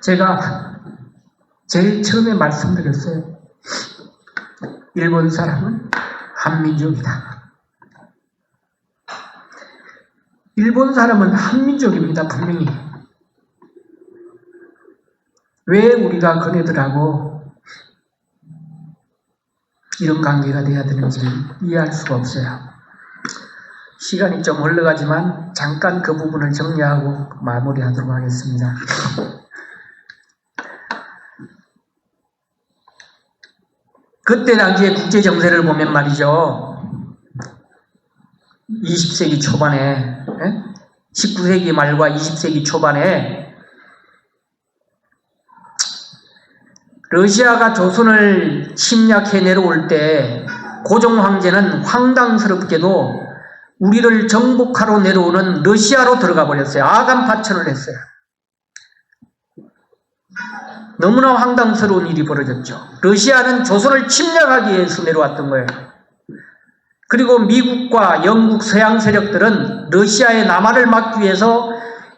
제가 제일 처음에 말씀드렸어요. 일본 사람은 한민족이다. 일본 사람은 한민족입니다. 분명히. 왜 우리가 그네들하고 이런 관계가 돼야 되는지 이해할 수가 없어요. 시간이 좀 흘러가지만 잠깐 그 부분을 정리하고 마무리하도록 하겠습니다. 그때 당시에 국제 정세를 보면 말이죠. 20세기 초반에, 19세기 말과 20세기 초반에 러시아가 조선을 침략해 내려올 때 고종 황제는 황당스럽게도 우리를 정복하러 내려오는 러시아로 들어가 버렸어요. 아간 파천을 했어요. 너무나 황당스러운 일이 벌어졌죠. 러시아는 조선을 침략하기 위해서 내려왔던 거예요. 그리고 미국과 영국 서양 세력들은 러시아의 남하를 막기 위해서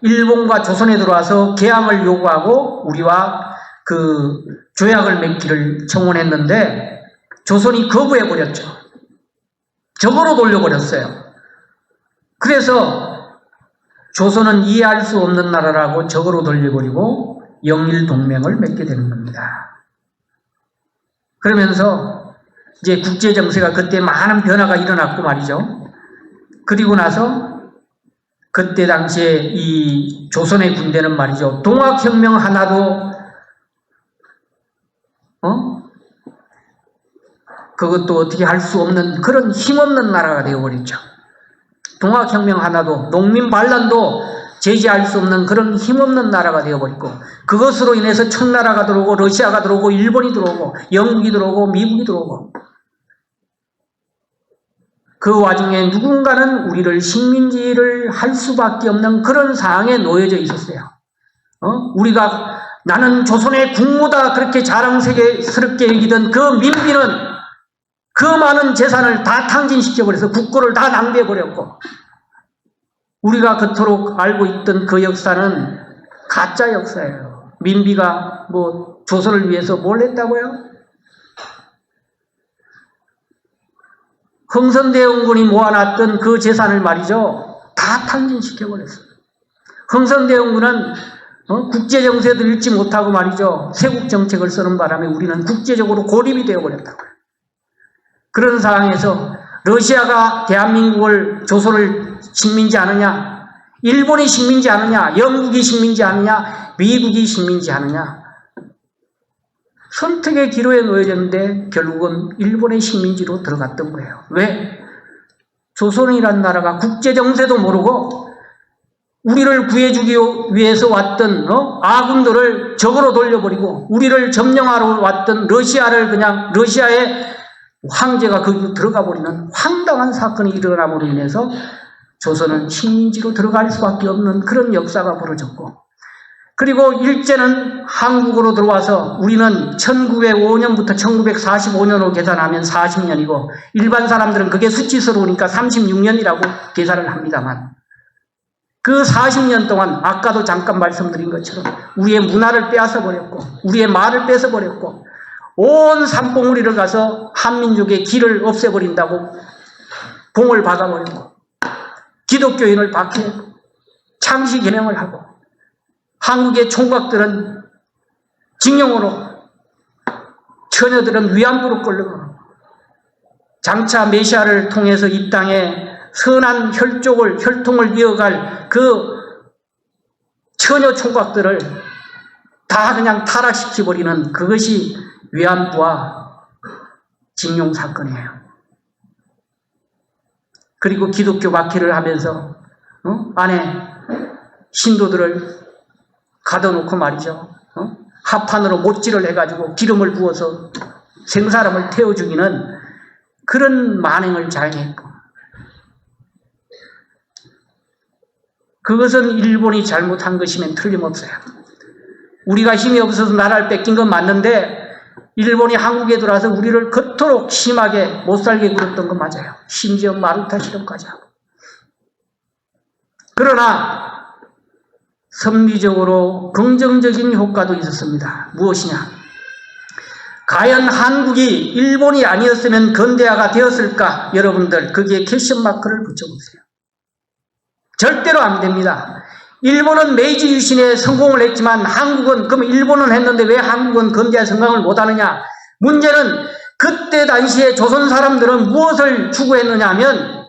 일본과 조선에 들어와서 개항을 요구하고 우리와 그 조약을 맺기를 청원했는데 조선이 거부해버렸죠. 적으로 돌려버렸어요. 그래서 조선은 이해할 수 없는 나라라고 적으로 돌려버리고 영일 동맹을 맺게 되는 겁니다. 그러면서 이제 국제 정세가 그때 많은 변화가 일어났고 말이죠. 그리고 나서 그때 당시에 이 조선의 군대는 말이죠. 동학혁명 하나도 그것도 어떻게 할 수 없는 그런 힘없는 나라가 되어버렸죠. 동학혁명 하나도 농민 반란도 제지할 수 없는 그런 힘없는 나라가 되어버리고 그것으로 인해서 청나라가 들어오고 러시아가 들어오고 일본이 들어오고 영국이 들어오고 미국이 들어오고 그 와중에 누군가는 우리를 식민지를 할 수밖에 없는 그런 상황에 놓여져 있었어요. 우리가 나는 조선의 국무다 그렇게 자랑스럽게 여기던 그 민비는 그 많은 재산을 다 탕진시켜버려서 국고를 다 낭비해버렸고 우리가 그토록 알고 있던 그 역사는 가짜 역사예요. 민비가 뭐 조선을 위해서 뭘 했다고요? 흥선대원군이 모아놨던 그 재산을 말이죠. 다 탕진시켜버렸어요. 흥선대원군은 국제정세도 읽지 못하고 말이죠. 세국정책을 쓰는 바람에 우리는 국제적으로 고립이 되어버렸다고요. 그런 상황에서 러시아가 대한민국을 조선을 식민지 하느냐, 일본이 식민지 하느냐, 영국이 식민지 하느냐, 미국이 식민지 하느냐 선택의 기로에 놓여졌는데 결국은 일본의 식민지로 들어갔던 거예요. 왜? 조선이라는 나라가 국제정세도 모르고 우리를 구해주기 위해서 왔던 아군들을 적으로 돌려버리고 우리를 점령하러 왔던 러시아를 그냥 러시아의 황제가 거기로 들어가 버리는 황당한 사건이 일어남으로 인해서 조선은 식민지로 들어갈 수밖에 없는 그런 역사가 벌어졌고 그리고 일제는 한국으로 들어와서 우리는 1905년부터 1945년으로 계산하면 40년이고 일반 사람들은 그게 수치스러우니까 36년이라고 계산을 합니다만 그 40년 동안 아까도 잠깐 말씀드린 것처럼 우리의 문화를 빼앗아 버렸고 우리의 말을 뺏어 버렸고 온 산봉우리를 가서 한민족의 길을 없애버린다고 공을 박아버리고 기독교인을 박해했고 창시 개명을 하고 한국의 총각들은 징용으로 처녀들은 위안부로 끌려가고 장차 메시아를 통해서 이 땅에 선한 혈통을 이어갈 그 처녀 총각들을 다 그냥 타락시켜버리는 그것이 위안부와 징용 사건이에요. 그리고 기독교 박해를 하면서 안에 신도들을 가둬놓고 말이죠. 합판으로 못질을 해가지고 기름을 부어서 생사람을 태워 죽이는 그런 만행을 자행했고 그것은 일본이 잘못한 것이면 틀림없어요. 우리가 힘이 없어서 나라를 뺏긴 건 맞는데 일본이 한국에 들어와서 우리를 그토록 심하게 못살게 굴었던 건 맞아요. 심지어 마루타 실험까지 하고. 그러나 섭리적으로 긍정적인 효과도 있었습니다. 무엇이냐? 과연 한국이 일본이 아니었으면 근대화가 되었을까? 여러분들 거기에 퀘스천 마크를 붙여보세요. 절대로 안 됩니다. 일본은 메이지 유신에 성공을 했지만 한국은, 그럼 일본은 했는데 왜 한국은 근대에 성공을 못하느냐? 문제는 그때 당시에 조선 사람들은 무엇을 추구했느냐 하면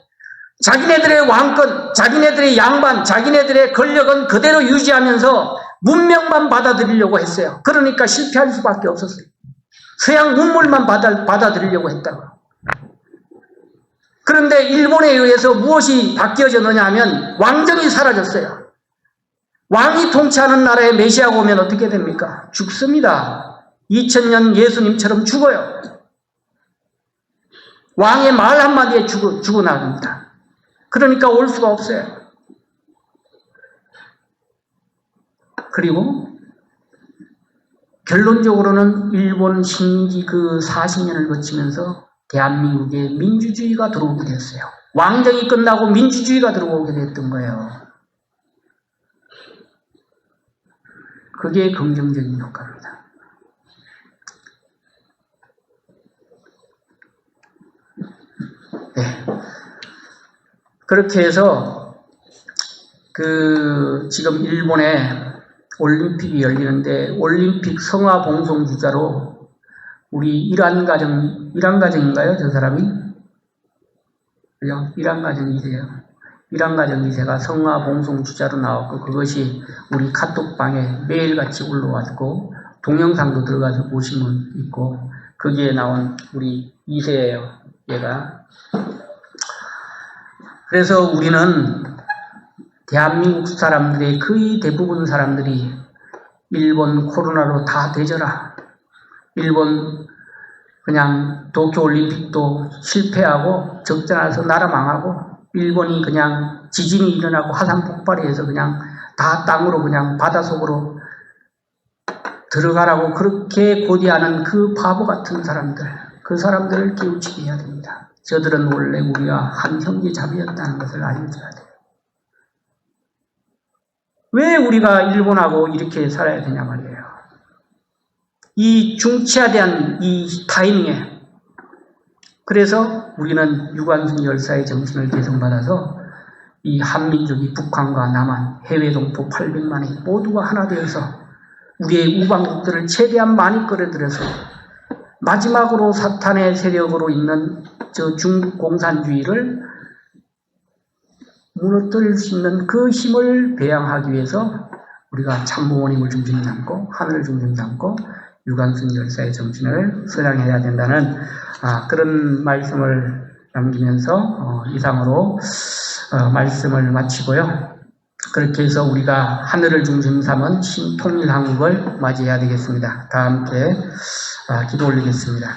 자기네들의 왕권, 자기네들의 양반, 자기네들의 권력은 그대로 유지하면서 문명만 받아들이려고 했어요. 그러니까 실패할 수밖에 없었어요. 서양 문물만 받아들이려고 했다고. 그런데 일본에 의해서 무엇이 바뀌어졌느냐 하면 왕정이 사라졌어요. 왕이 통치하는 나라에 메시아가 오면 어떻게 됩니까? 죽습니다. 2000년 예수님처럼 죽어요. 왕의 말 한마디에 죽어나갑니다. 그러니까 올 수가 없어요. 그리고 결론적으로는 일본 식민지 그 40년을 거치면서 대한민국에 민주주의가 들어오게 됐어요. 왕정이 끝나고 민주주의가 들어오게 됐던 거예요. 그게 긍정적인 효과입니다. 네. 그렇게 해서 지금 일본에 올림픽이 열리는데 올림픽 성화 봉송 주자로 우리 일환가정인가요? 저 사람이? 그죠? 일환가정 2세요. 일환가정 2세가 성화 봉송 주자로 나왔고 그것이 우리 카톡방에 매일같이 올라왔고 동영상도 들어가서 보시면 있고 거기에 나온 우리 2세예요. 얘가. 그래서 우리는 대한민국 사람들의 거의 대부분 사람들이 일본 코로나로 다 되져라. 일본 그냥 도쿄올림픽도 실패하고 적자나서 나라 망하고 일본이 그냥 지진이 일어나고 화산 폭발이 해서 그냥 다 땅으로 그냥 바닷속으로 들어가라고 그렇게 고대하는 그 바보 같은 사람들, 그 사람들을 깨우치게 해야 됩니다. 저들은 원래 우리와 한 형제자매였다는 것을 알려줘야 돼요. 왜 우리가 일본하고 이렇게 살아야 되냐 말이에요. 이 중치하대한 이 타이밍에. 그래서 우리는 유관순 열사의 정신을 개성받아서 이 한민족이 북한과 남한, 해외 동포 800만이 모두가 하나 되어서 우리의 우방국들을 최대한 많이 끌어들여서 마지막으로 사탄의 세력으로 있는 저 중국 공산주의를 무너뜨릴 수 있는 그 힘을 배양하기 위해서 우리가 참부모님을 중심 삼고 하늘을 중심 삼고 유관순 열사의 정신을 선양해야 된다는 그런 말씀을 남기면서 이상으로 말씀을 마치고요. 그렇게 해서 우리가 하늘을 중심 삼은 신통일 한국을 맞이해야 되겠습니다. 다 함께 기도 올리겠습니다.